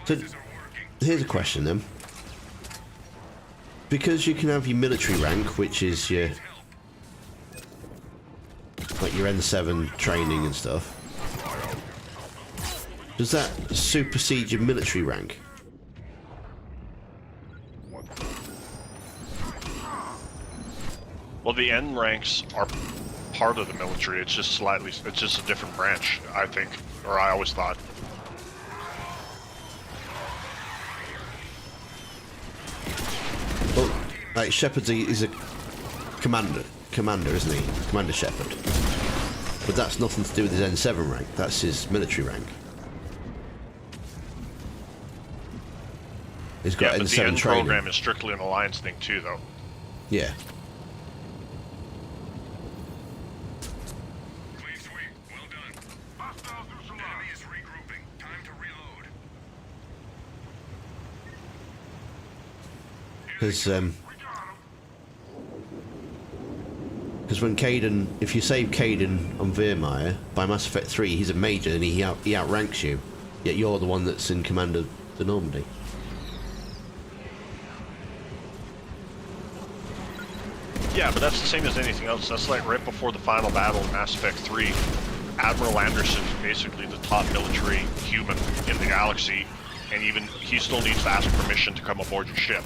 So, here's a question then. Because you can have your military rank, which is your... like your N7 training and stuff. Does that supersede your military rank? Well, the N ranks are part of the military, it's just it's just a different branch, I think, or I always thought. Well, like Shepard's is a commander, isn't he? Commander Shepard. But that's nothing to do with his N7 rank. That's his military rank. He's got Yeah, but N7 the N training. program is strictly an alliance thing too, though. Yeah. Clean sweep. Well done. Hostiles neutralized. Enemy is regrouping. Time to reload. Because when Caden, if you save Caden on Veermeyer, by Mass Effect 3, he's a major and he outranks you, yet you're the one that's in command of the Normandy. Yeah, but that's the same as anything else. That's like right before the final battle in Mass Effect 3, Admiral Anderson is basically the top military human in the galaxy, and even he still needs to ask permission to come aboard your ship.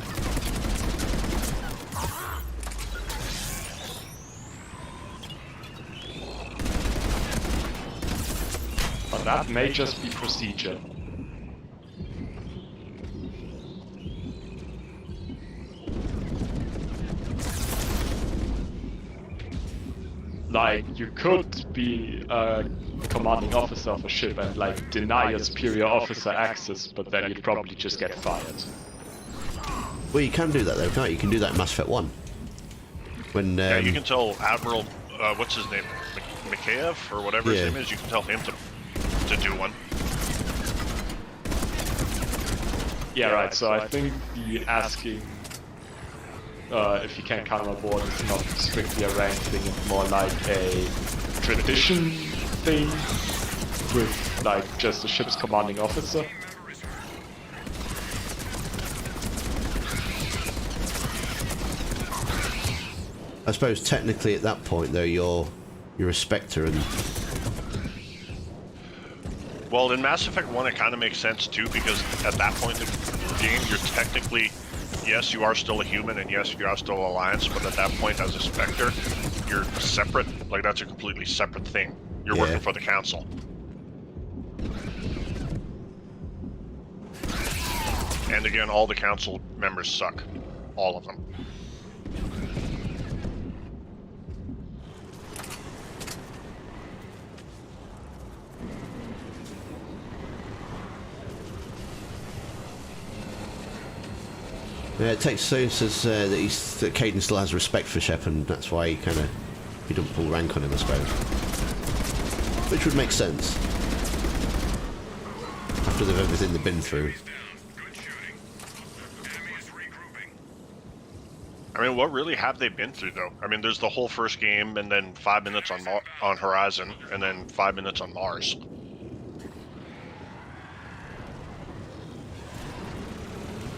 But that may just be procedure. Like, you could be a commanding officer of a ship and, like, deny your superior officer access, but then you'd probably just get fired. Well, you can do that though, can't you? You can do that in Mass Effect 1. When, Yeah, you can tell Admiral, what's his name, Mikhaev, or whatever his Yeah. name is, you can tell him to do one. Yeah, right. So I think the asking if you can come aboard is not strictly a rank thing, it's more like a tradition thing with like just the ship's commanding officer. I suppose technically at that point though you're a Spectre and Well, in Mass Effect 1 it kind of makes sense too, because at that point in the game you're technically, yes, you are still a human, and yes, you are still Alliance, but at that point as a Spectre, you're separate. Like, that's a completely separate thing. You're working for the Council. And again, all the Council members suck. All of them. yeah, it takes so says that Caden still has respect for Shepard, and that's why he don't pull rank on him, I suppose. Which would make sense after everything they've been through. I mean, what really have they been through, though? I mean, there's the whole first game, and then 5 minutes on Horizon, and then 5 minutes on Mars.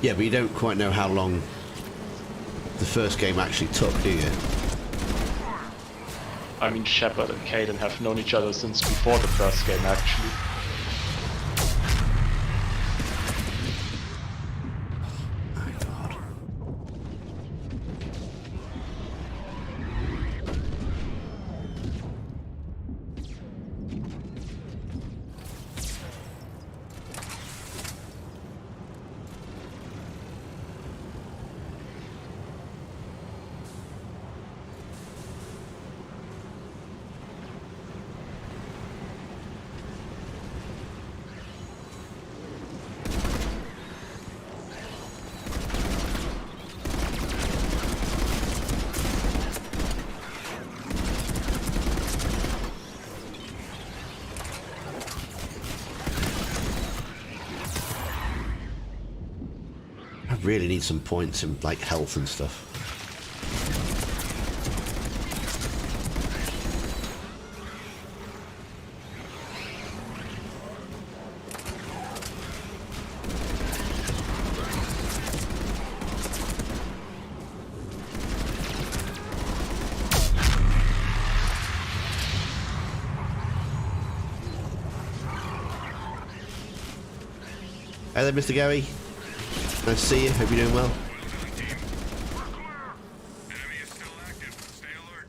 Yeah, but you don't quite know how long the first game actually took, do you? I mean, Shepard and Caden have known each other since before the first game, actually. My God. I really need some points in like health and stuff. Hey there, Mr. Gary. Nice to see you. Hope you're doing well. Enemy is still active. Stay alert.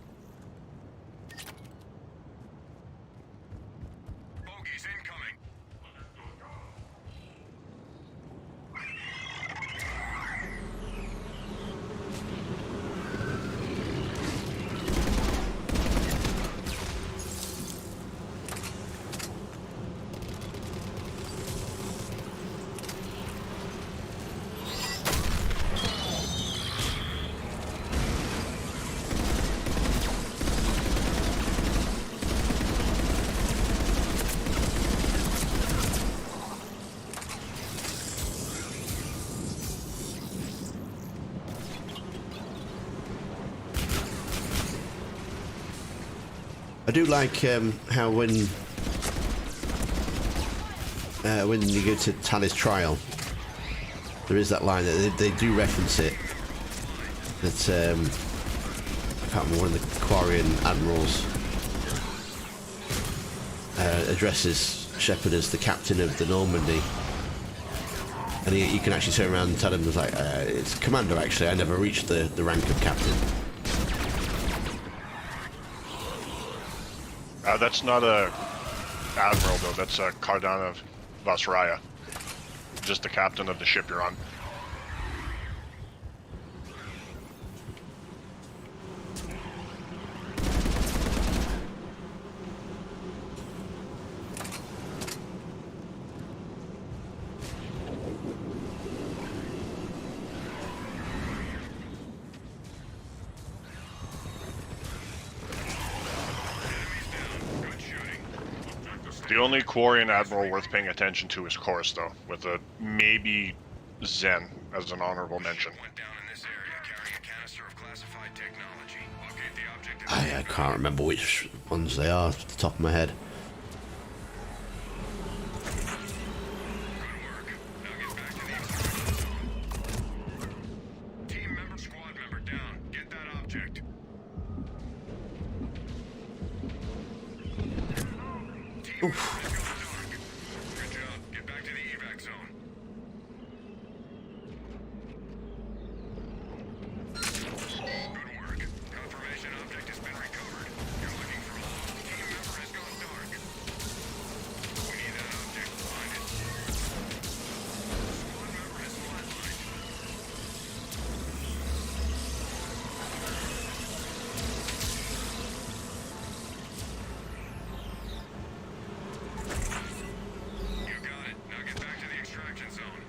Bogeys incoming. I do like how when you go to Tally's trial, there is that line that they do reference it. That I can't remember, one of the Quarian admirals addresses Shepard as the captain of the Normandy, and you can actually turn around and tell him it's commander. Actually, I never reached the rank of captain. That's not a admiral, though. That's a Cardana Vasraya. Just the captain of the ship you're on. The only Quarian admiral worth paying attention to is Chorus, though, with a maybe Zen as an honorable mention. Went down in this area carrying a canister of classified technology. Locate the object. I can't remember which ones they are off the top of my head. Good work. Now get back to the extraction zone. Team member, squad member down. Get that object. Team member has gone dark. Good job. Get back to the evac zone. Good work. Confirmation object has been recovered. You're looking for Hale. Team member has gone dark. We need that object. Find it. Squad member has flatlined. You got it. Now get back to the extraction zone.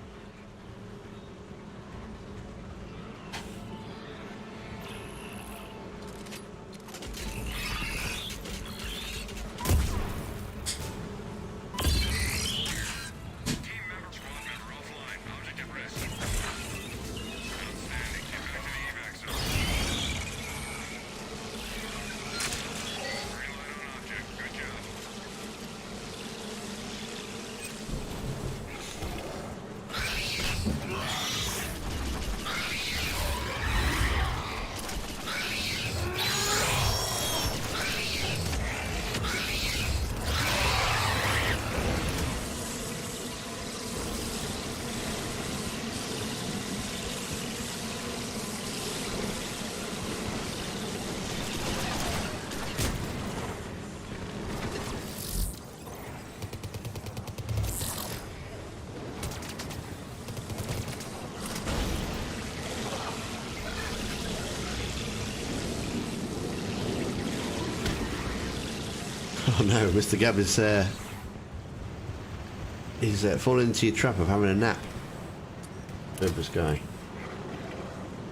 Team member, squad member offline. Object at risk. Outstanding. Get back to the evac zone. Green light on object. Good job. Oh no, Mr. Gabb is falling into your trap of having a nap. Over this guy.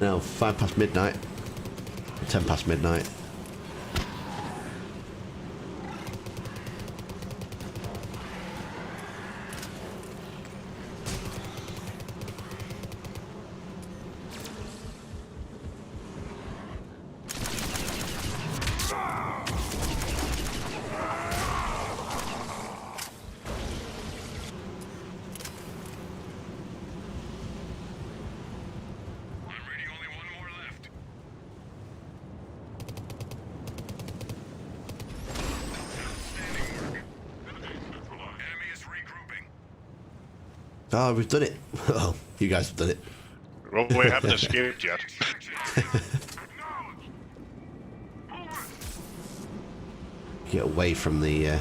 Now 5 past midnight. 10 past midnight. I'm reading only one more left. Outstanding work. Enemy is regrouping. Oh, we've done it. Oh, you guys have done it. Well, we haven't escaped yet. Extraction area. Get away from the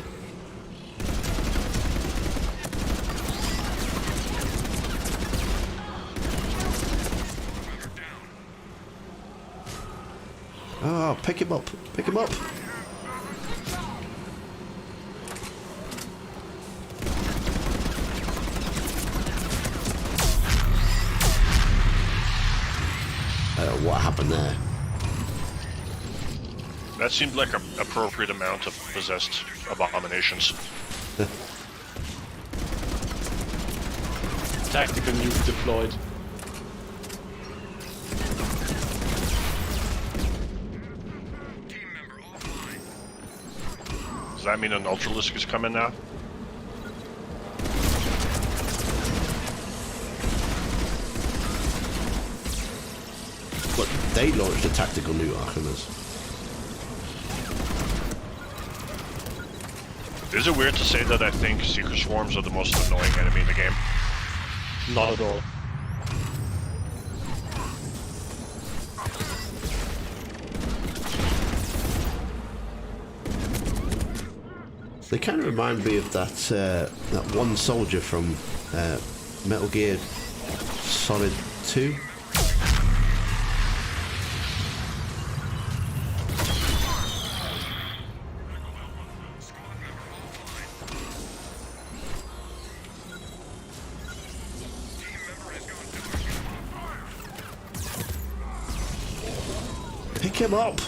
Member down. Oh, pick him up. Pick him up. What happened there? That seemed like an appropriate amount of possessed abominations. Tactical nuke deployed. Team member offline. Does that mean an Ultralisk is coming now? Look, they launched a tactical nuke on us. Is it weird to say that I think Seeker Swarms are the most annoying enemy in the game? Not at all. They kind of remind me of that that one soldier from Metal Gear Solid 2. Pick him up!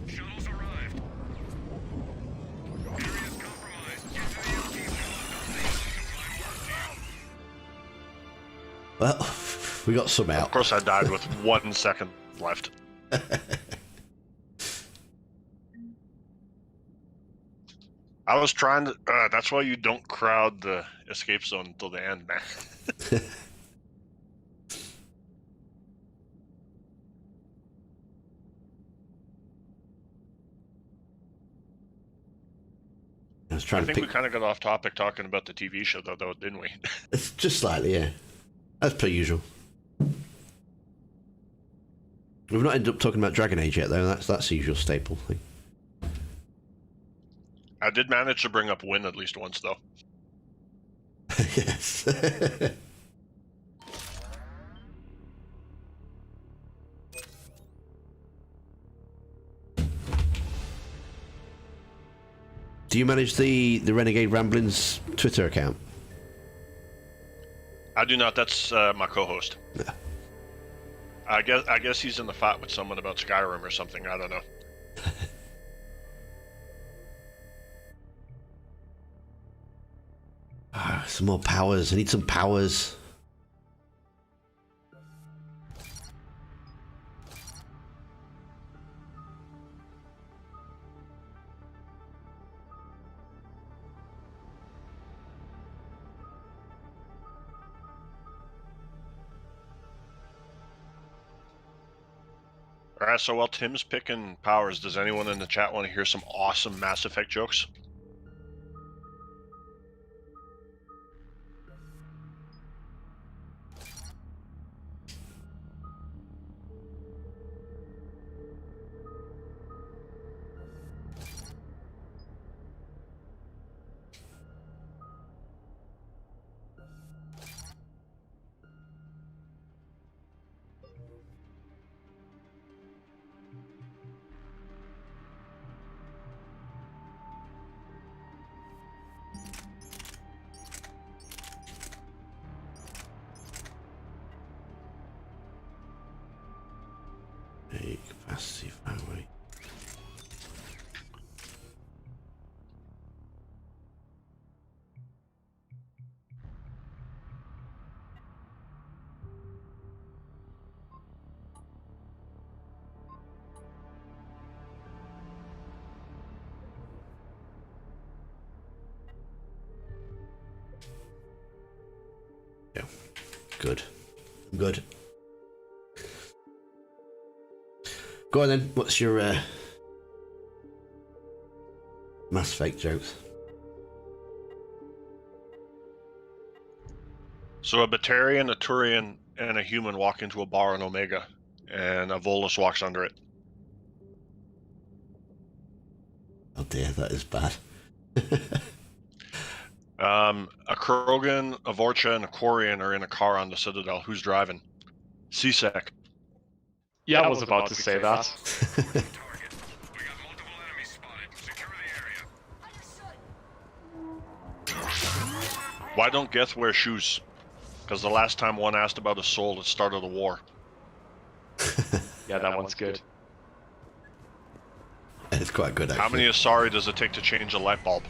Shuttles arrived. Area's compromised. Get to the LT zone. Fine work, team. Well, we got some Of out. course, I died with 1 second left. I was trying to. That's why you don't crowd the escape zone until the end, man. I was trying I to think pick. we kind of got off topic talking about the TV show, though, didn't we? It's just slightly, yeah. As per usual. We've not ended up talking about Dragon Age yet, though. That's the usual staple thing. I did manage to bring up Win at least once, though. Yes. Do you manage the Renegade Ramblings Twitter account? I do not. That's my co-host. Yeah. I guess he's in the fight with someone about Skyrim or something. I don't know. Some more powers. I need some powers. All right. So while Tim's picking powers, does anyone in the chat want to hear some awesome Mass Effect jokes? Hey, capacity finally. Yeah, good. Good. Go on then. What's your Mass Effect jokes? So a Batarian, a Turian, and a human walk into a bar in Omega, and a Volus walks under it. Oh dear, that is bad. A Krogan, a Vorcha, and a Quarian are in a car on the Citadel. Who's driving? C-Sec. Yeah, I was about to say that. Target. We got multiple enemies spotted. Secure the area. Why don't Geth wear shoes? Because the last time one asked about a soul, it started a war. Yeah, that one's good. It's quite good, actually. How many Asari does it take to change a light bulb?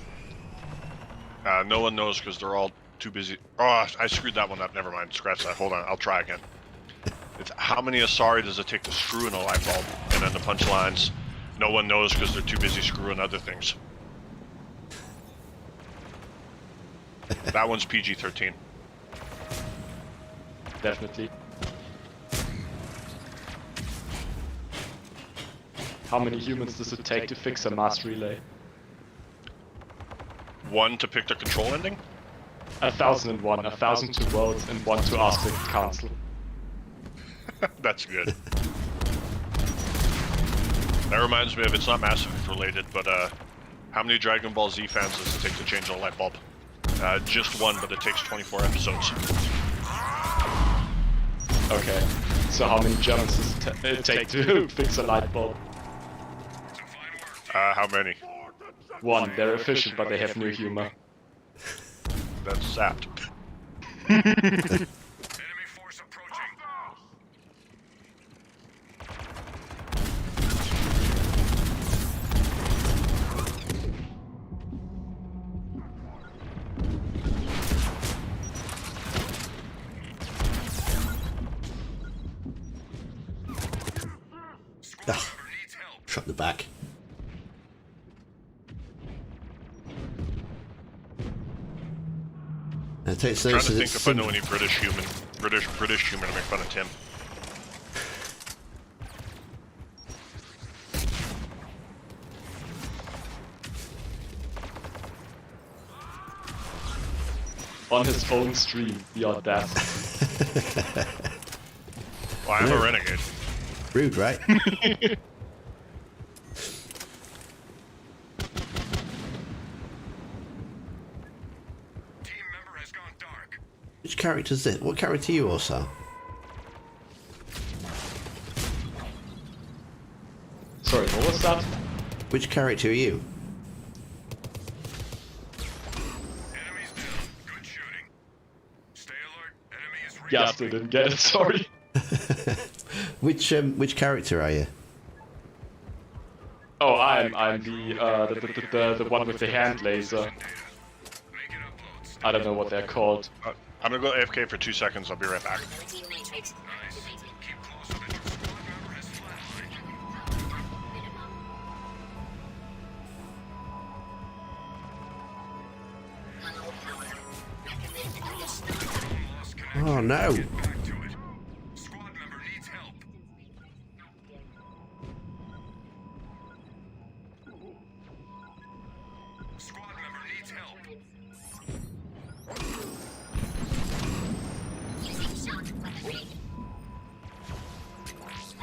No one knows because they're all too busy. Oh, I screwed that one up. Never mind. Scratch that. Hold on. I'll try again. It's how many Asari does it take to screw in a light bulb? And then the punchlines. No one knows because they're too busy screwing other things. That one's PG-13. Definitely. How many humans does it take to fix a mass relay? One to pick the control ending. 1,001, 1,000 to vote, and 1 to ask the council. That's good. That reminds me of, it's not Mass Effect related, but how many Dragon Ball Z fans does it take to change a light bulb? Just one, but it takes 24 episodes. Okay, so how many jumps does it take to fix a light bulb? How many? 1, they're efficient, but they have no humor. That's zapped. Enemy force approaching. Shot in the back. It takes I'm trying those to as think it's if I know any British human to make fun of Tim. On his own stream, the audacity. Well, I'm a renegade. rude, right? Team member has gone dark. Which character is it? What character are you, also? Sorry, what was that? Which character are you? Enemies down. Good shooting. Stay alert. Enemy is Yeah, regrouping. still didn't get it, sorry. Which character are you? Oh, I'm the one with the hand laser. Make it upload. Stay I don't know what they're called. I'm gonna go AFK for 2 seconds. I'll be right back. nice. Keep close so that your squad member has flatlined. Drone lost connection. Oh no! Get back to it. Squad member needs help. Squad member needs help.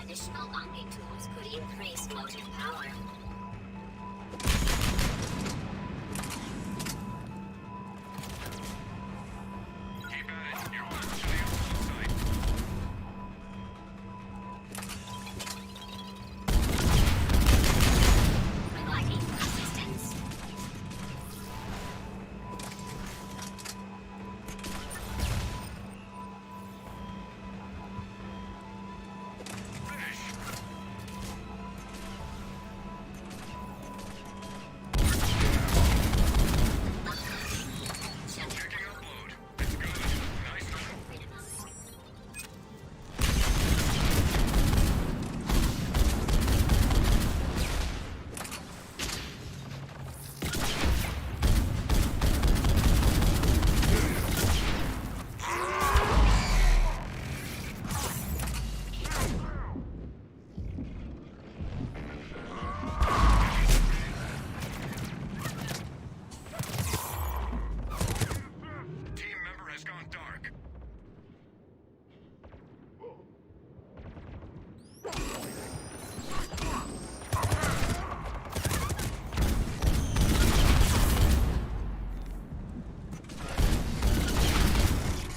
Additional bonding tools could increase motive power. Keep at it. You're close to the upload site. Providing assistance. Finish. Checking upload. It's good. Nice one. Team member has gone dark.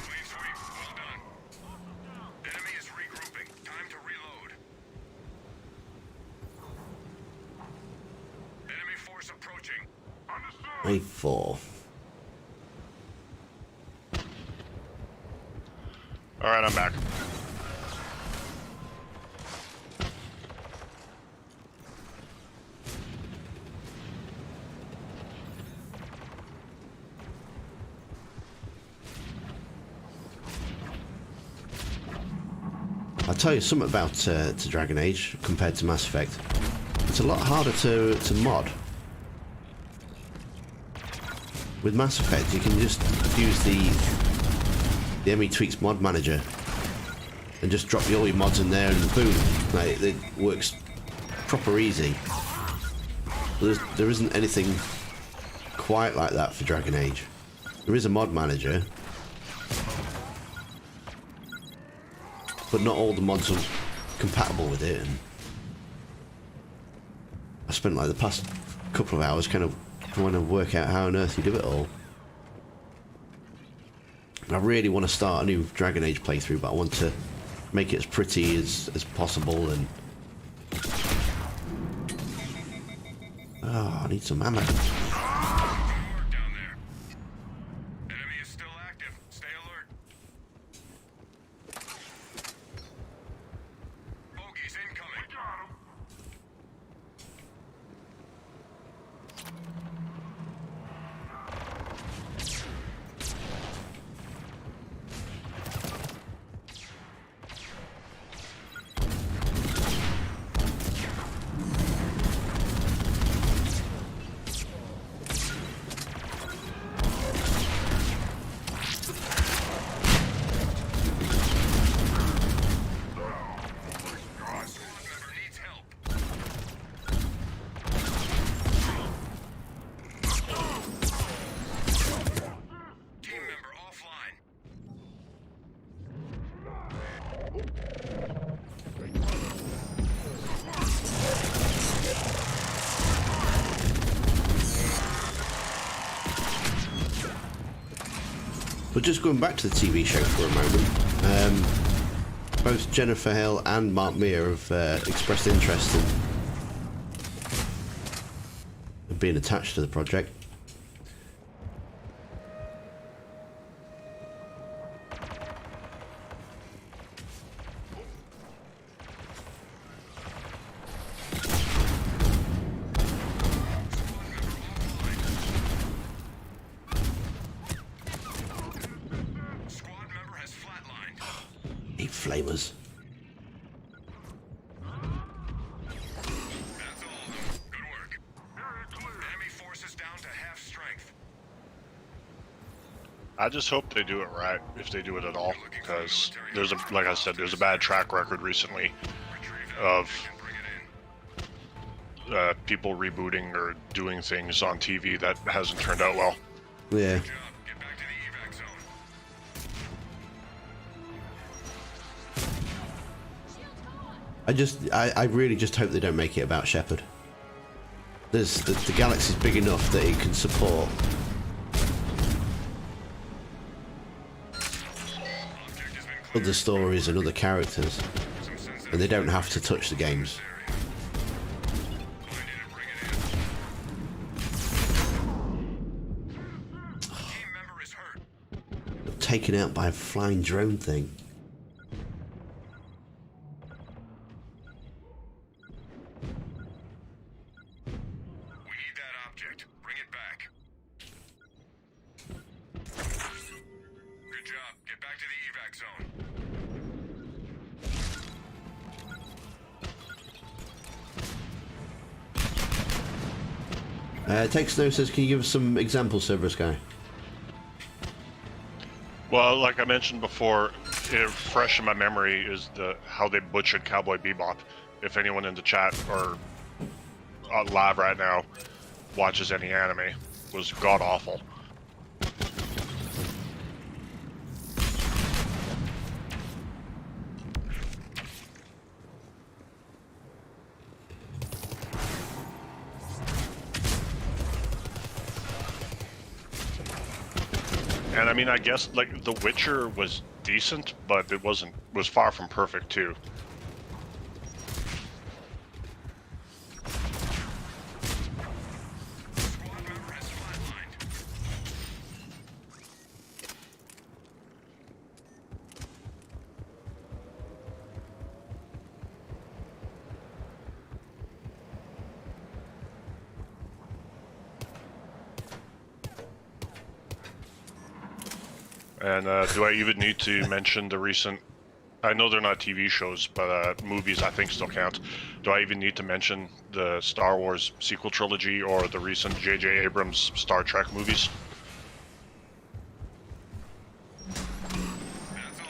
Clean sweep. Well done. Enemy is regrouping. Time to reload. Enemy force approaching. Understood. Wave 4. All right, I'm back. I'll tell you something about to Dragon Age compared to Mass Effect. It's a lot harder to mod. With Mass Effect, you can just use the ME Tweaks mod manager and just drop all your mods in there and boom, like, it works proper easy. There isn't anything quite like that for Dragon Age. There is a mod manager, but not all the mods are compatible with it. And I spent like the past couple of hours kind of trying to work out how on earth you do it all. I really want to start a new Dragon Age playthrough, but I want to make it as pretty as possible. And oh, I need some ammo. Work down there. Enemy is still active. Stay alert. Bogeys incoming. We got him. But just going back to the TV show for a moment, both Jennifer Hale and Mark Meir have expressed interest in being attached to the project. Squad member has flatlined. Need flamers. That's all of them. Good work. Enemy forces down to half strength. I just hope they do it right, if they do it at all, because there's like I said, there's a bad track record recently of people rebooting or doing things on TV that hasn't turned out well. Yeah. Good job. Get back to the evac zone. I really just hope they don't make it about Shepard. The galaxy's big enough that it can support other stories and other characters, and they don't have to touch the games. Find it and bring it in. Team member is hurt. Taken out by a flying drone thing. We need that object. Bring it back. Good job. Get back to the evac zone. Take Snow says, can you give us some examples, Cerberus Guy? Well, like I mentioned before, fresh in my memory is how they butchered Cowboy Bebop. If anyone in the chat or live right now watches any anime, was god awful. And I mean, I guess like The Witcher was decent, but it was far from perfect too. Squad member has flatlined. And do I even need to mention the recent? I know they're not TV shows, but movies I think still count. Do I even need to mention the Star Wars sequel trilogy or the recent J.J. Abrams Star Trek movies? That's all of them.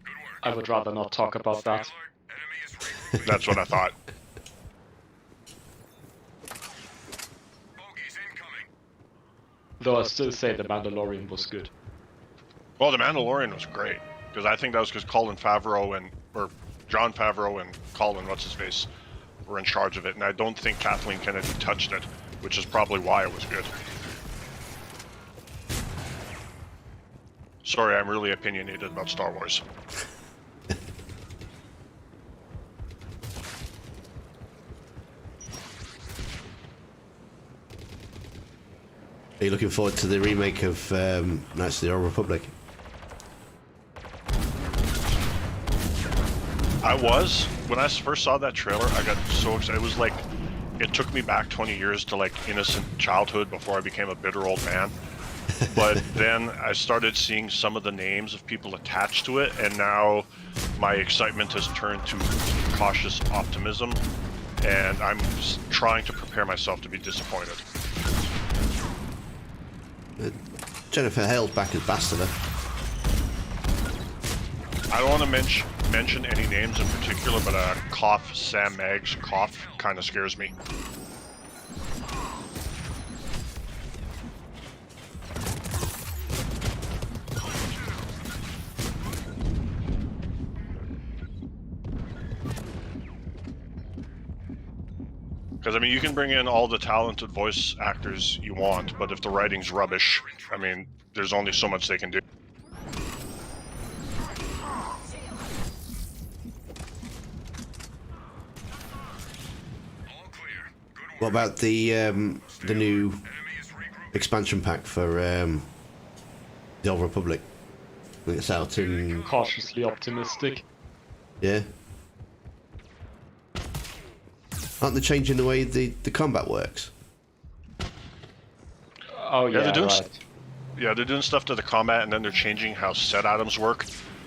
Good work. I would rather not talk about that. Alert. Enemy is recruiting. That's what I thought. Bogies incoming. Though I still say The Mandalorian was good. Well, The Mandalorian was great because I think that was because Colin Favreau or John Favreau and Colin what's-his-face were in charge of it, and I don't think Kathleen Kennedy touched it, which is probably why it was good. Sorry, I'm really opinionated about Star Wars. Are you looking forward to the remake of Knights of the Old Republic? I was. When I first saw that trailer, I got so excited. It was like, it took me back 20 years to like innocent childhood before I became a bitter old man. But then I started seeing some of the names of people attached to it, and now my excitement has turned to cautious optimism, and I'm trying to prepare myself to be disappointed. Jennifer Hale's back as Bastila. I don't want to mention any names in particular, but Sam Maggs cough kind of scares me. Because, I mean, you can bring in all the talented voice actors you want, but if the writing's rubbish, I mean, there's only so much they can do. What about the new expansion pack for the Old Republic? I think it's out in... Cautiously optimistic. Yeah. Aren't they changing the way the combat works? Oh Yeah, yeah, they're doing right. Yeah, they're doing stuff to the combat, and then they're changing how set items work.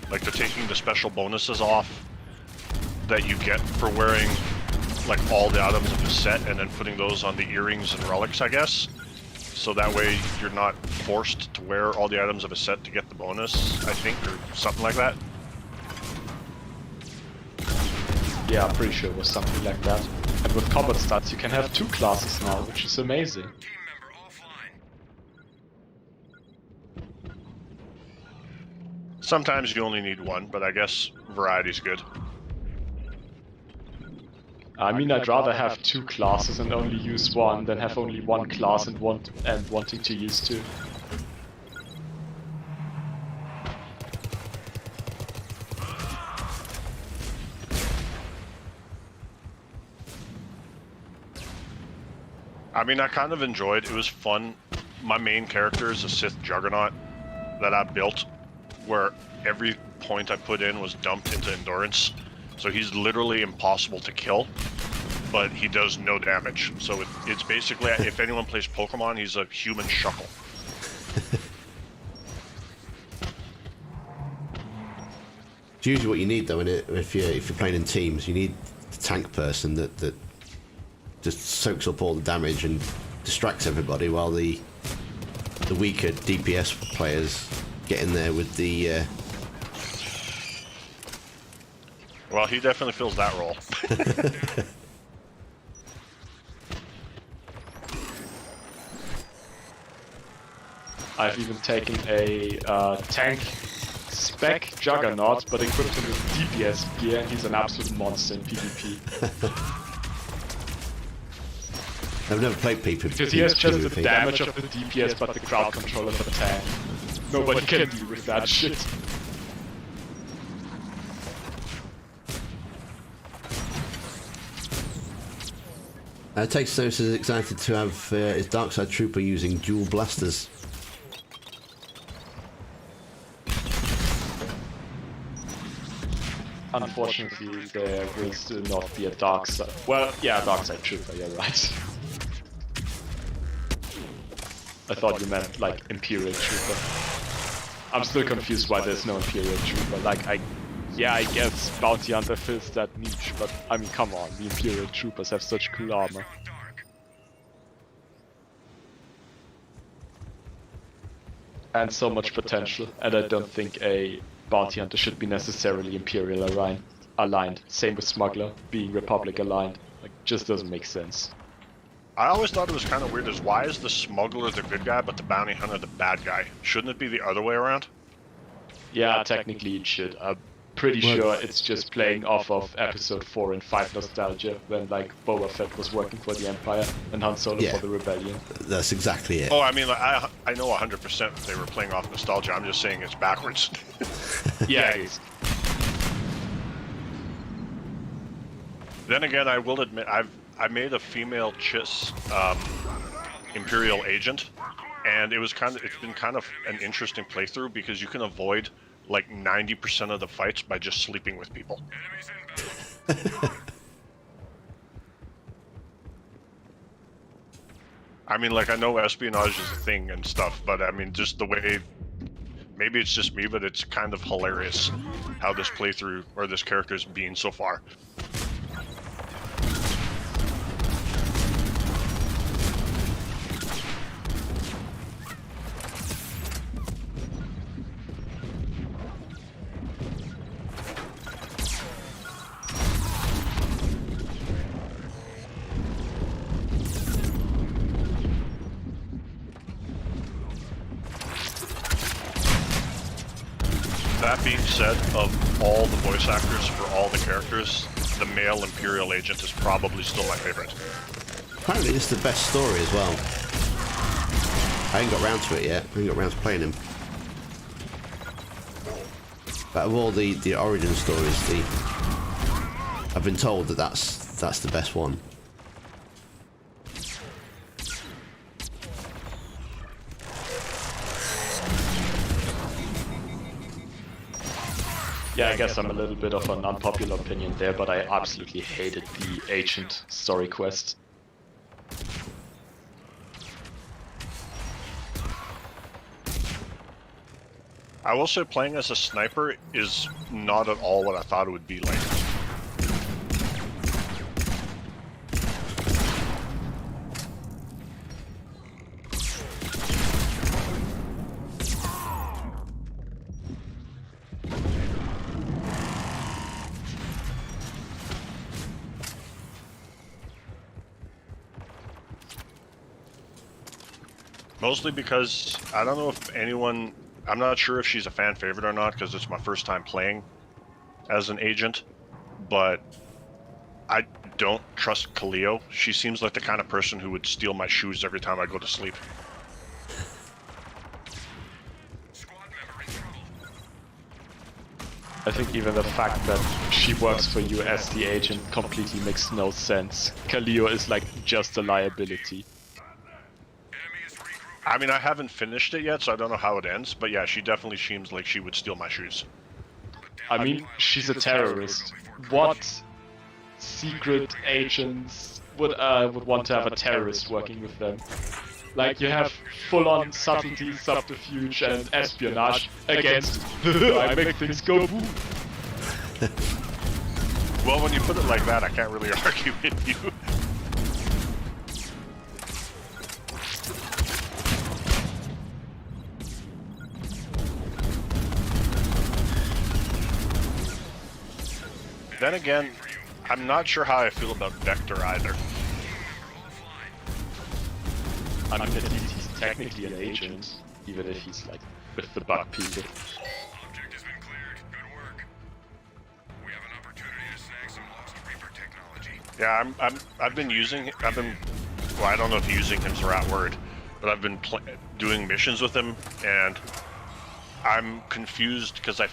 Like they're taking the special bonuses off that you get for wearing like all the items of the set, and then putting those on the earrings and relics, I guess. So that way you're not forced to wear all the items of a set to get the bonus, I think, or something like that. Yeah, I'm pretty sure it was something like that. And with combat stats, you can have 2 classes now, which is amazing. Team member offline. Sometimes you only need one, but I guess variety's good. I mean, I'd rather have 2 classes and only use one than have only one class and wanting to use 2. I mean, I kind of enjoyed it. It was fun. My main character is a Sith Juggernaut that I built, where every point I put in was dumped into endurance. So he's literally impossible to kill, but he does no damage. So it's basically, if anyone plays Pokemon, he's a human Shuckle. It's usually what you need, though, if you're playing in teams. You need the tank person that just soaks up all the damage and distracts everybody, while the weaker DPS players get in there with the... Well, he definitely fills that role. I've even taken a tank spec Juggernaut, but equipped him with DPS gear, and he's an absolute monster in PvP. I've never played PvP. Because he has just the damage of the DPS, but the crowd control of the tank. Nobody can deal with that shit. Textos is excited to have his Darkside Trooper using dual blasters. Unfortunately, there will still not be a Darkside. Well, yeah, Darkside Trooper, you're right. I thought you meant, like, Imperial Trooper. I'm still confused why there's no Imperial Trooper. Like, I guess Bounty Hunter fills that niche, but I mean, come on, the Imperial Troopers have such cool armor. And so much potential, and I don't think a Bounty Hunter should be necessarily Imperial aligned. Same with Smuggler, being Republic aligned. Like, just doesn't make sense. I always thought it was kind of weird is why is the Smuggler the good guy, but the Bounty Hunter the bad guy? Shouldn't it be the other way around? Yeah, technically it should. I'm pretty sure it's just playing off of episode 4 and 5 nostalgia, when like Boba Fett was working for the Empire and Han Solo for the Rebellion. That's exactly it. Oh, I mean, like, I know 100% they were playing off nostalgia. I'm just saying it's backwards. Yeah, it is. Then again, I will admit I made a female Chiss Imperial agent, and it's been kind of an interesting playthrough because you can avoid like 90% of the fights by just sleeping with people. I mean, like, I know espionage is a thing and stuff, but I mean, just the way, maybe it's just me, but it's kind of hilarious how this playthrough, or this character's been so far. That being said, of all the voice actors for all the characters, the male Imperial agent is probably still my favorite. Apparently this is the best story as well. I ain't got round to it yet. I ain't got round to playing him. But of all the origin stories, I've been told that's the best one. Yeah, I guess I'm a little bit of an unpopular opinion there, but I absolutely hated the agent story quest. I will say playing as a sniper is not at all what I thought it would be like. Mostly because I don't know if anyone, I'm not sure if she's a fan favorite or not because it's my first time playing as an agent, but I don't trust Kaleo. She seems like the kind of person who would steal my shoes every time I go to sleep. Squad member in trouble. I think even the fact that she works for you as the agent completely makes no sense. Kaleo is like just a liability. Enemy is regrouping. I mean, I haven't finished it yet, so I don't know how it ends, but yeah, she definitely seems like she would steal my shoes. I mean, she's a terrorist. What secret agents would want to have a terrorist working with them? Like, you have full-on subtlety, subterfuge, and espionage against I make things go boom. Well, when you put it like that, I can't really argue with you. Then again, I'm not sure how I feel about Vector either. I mean, at least he's technically an agent, even if he's like with the bug people. Object has been cleared. Good work. We have an opportunity to snag some lost Reaper technology. Yeah, I've been using, well, I don't know if using him's the right word, but I've been doing missions with him, and I'm confused because I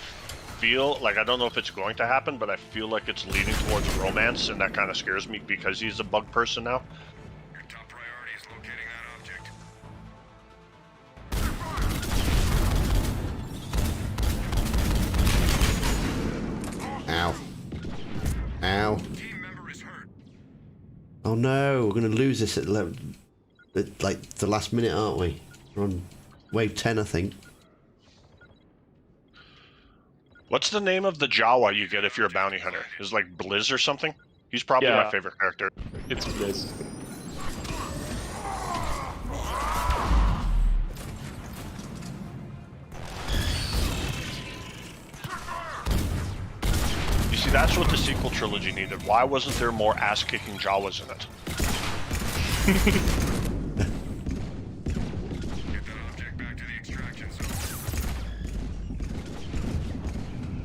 feel like, I don't know if it's going to happen, but I feel like it's leading towards romance, and that kind of scares me because he's a bug person now. Your top priority is locating that object. Ow. Ow. Team member is hurt. Oh no, we're going to lose this at like the last minute, aren't we? We're on wave 10, I think. What's the name of the Jawa you get if you're a bounty hunter? Is it like Blizz or something? He's probably Yeah. my favorite character. It's Blizz. You see, that's what the sequel trilogy needed. Why wasn't there more ass-kicking Jawas in it? Get that object back to the extraction zone.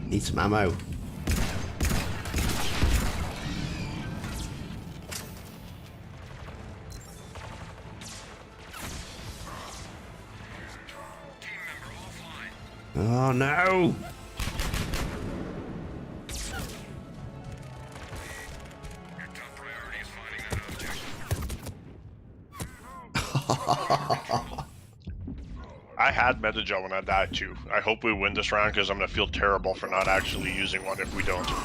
Need some ammo. Team member offline. Oh no! Your top priority is finding that object. I had Metajo when I died too. I hope we win this round because I'm going to feel terrible for not actually using one if we don't. Work.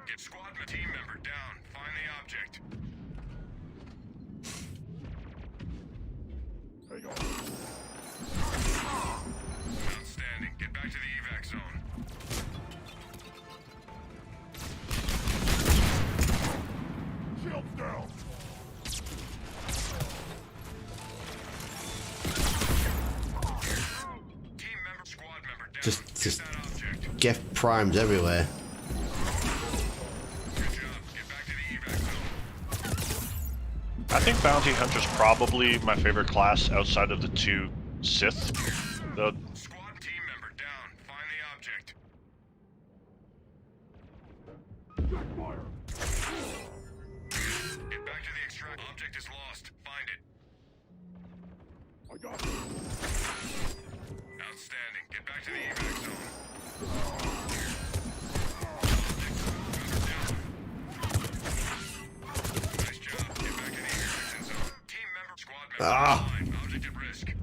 Get squad team member down. Find the object. There you go. Outstanding. Get back to the evac zone. Shields down. Team member, squad member down. Just Get that object. get primes everywhere. Good job. Get back to the evac zone. I think Bounty Hunter's probably my favorite class outside of the two Sith. The Squad team member down. Find the object. Get back to the extract. Object is lost. Find it. I got it. Outstanding. Get back to the evac zone. Nice job. Get back to the extraction zone. Team member, squad member Ah. online. Object at risk.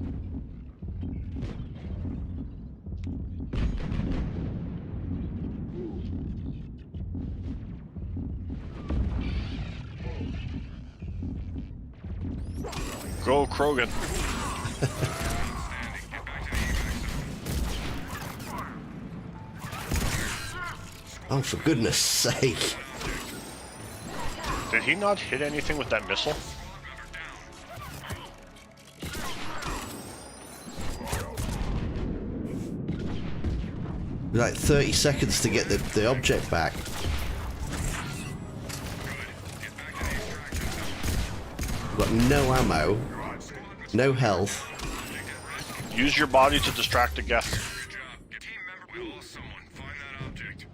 Go, Krogan. Oh, for goodness sake. Did he not hit anything with that missile? Like 30 seconds to get the object back. We've got no ammo, no health. Use your body to distract the guest. Good job. Team member, we lost someone. Find that object.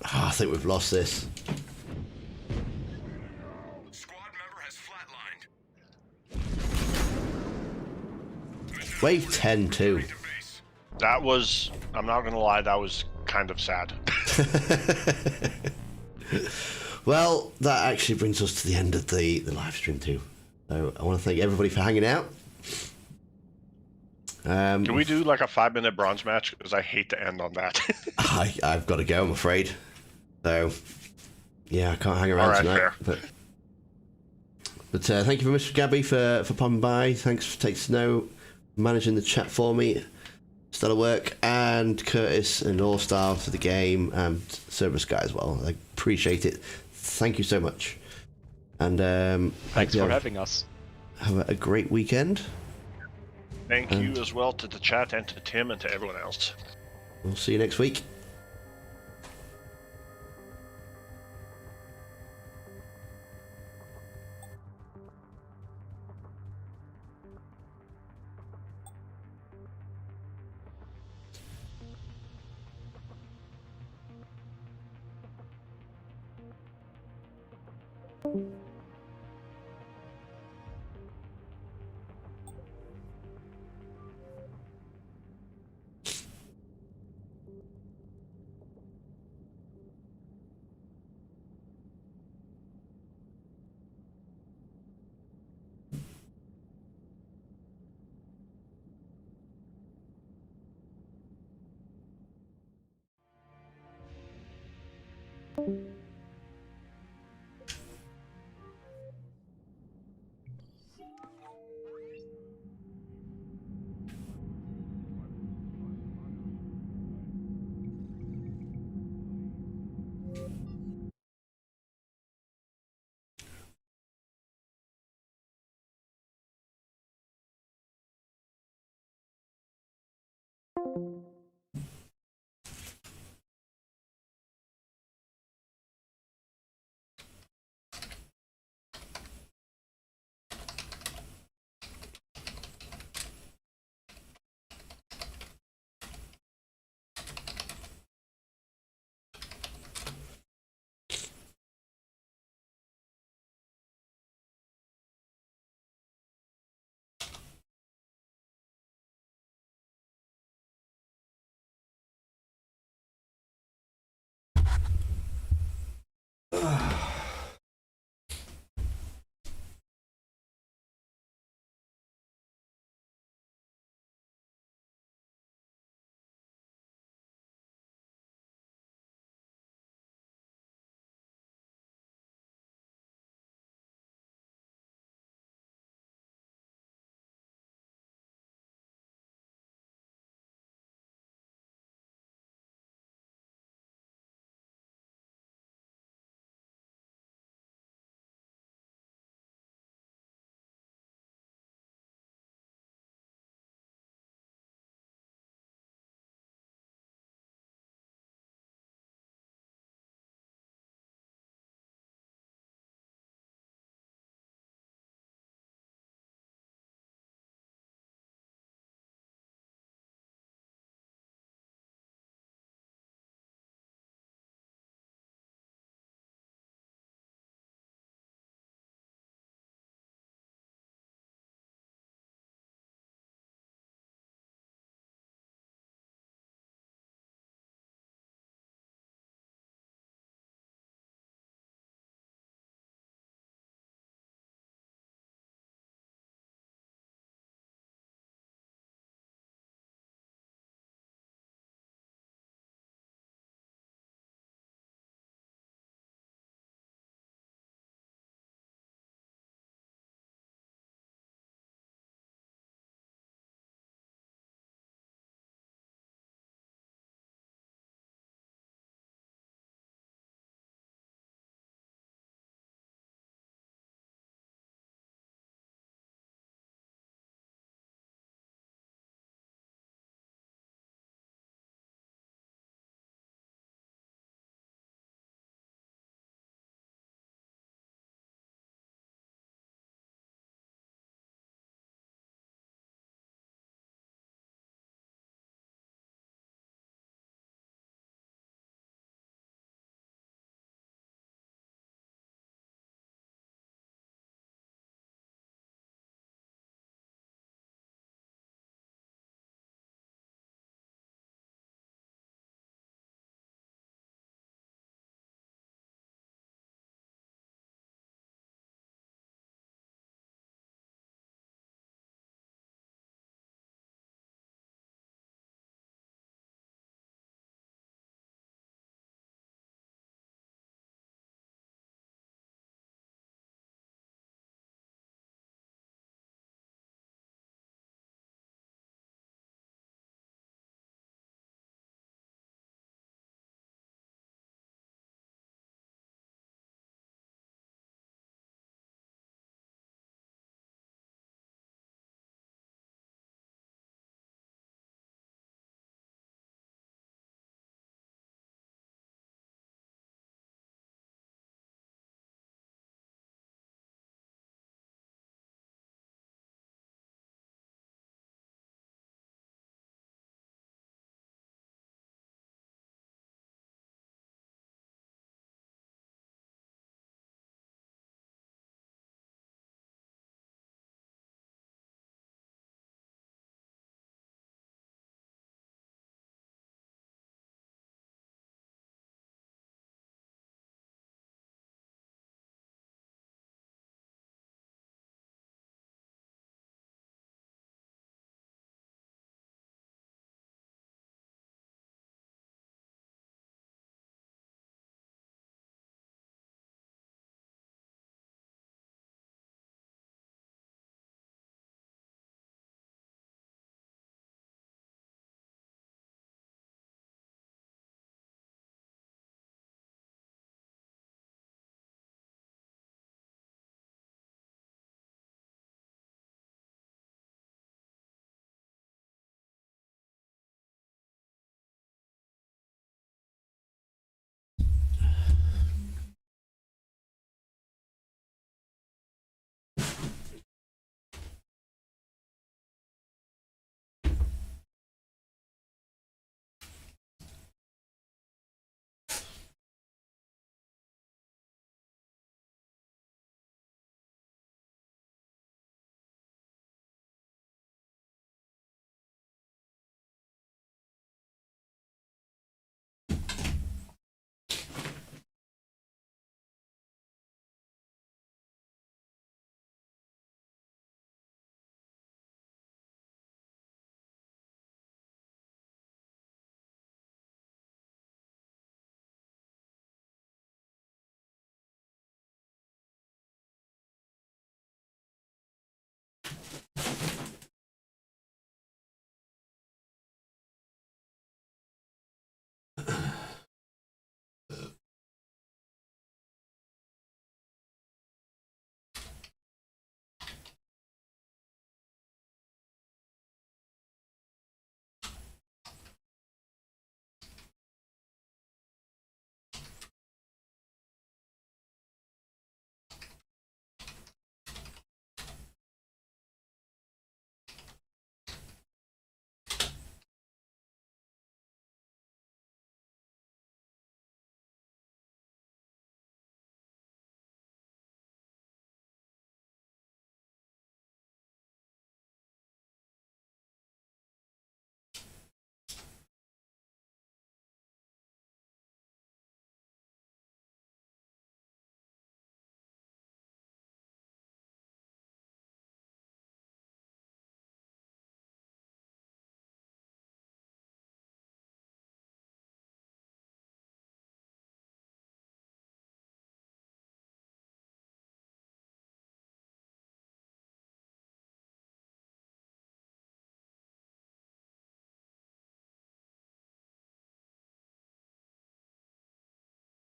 Oh, I think we've lost this. Squad member has flatlined. Wave 10 too. To base. That was, I'm not gonna lie, that was kind of sad. Well, that actually brings us to the end of the live stream too. So I want to thank everybody for hanging out. Can we do like a 5-minute bronze match? Because I hate to end on that. I've got to go, I'm afraid. So, yeah, I can't hang around All right, tonight. fair. But thank you very much, Gabby, for popping by. Thanks for Take Snow, managing the chat for me. Stellar work. And Curtis and All Star for the game, and Cerberus Guy as well. I appreciate it. Thank you so much. And Thanks for having us. have a great weekend. Thank you as well to the chat and to Tim and to everyone else. We'll see you next week.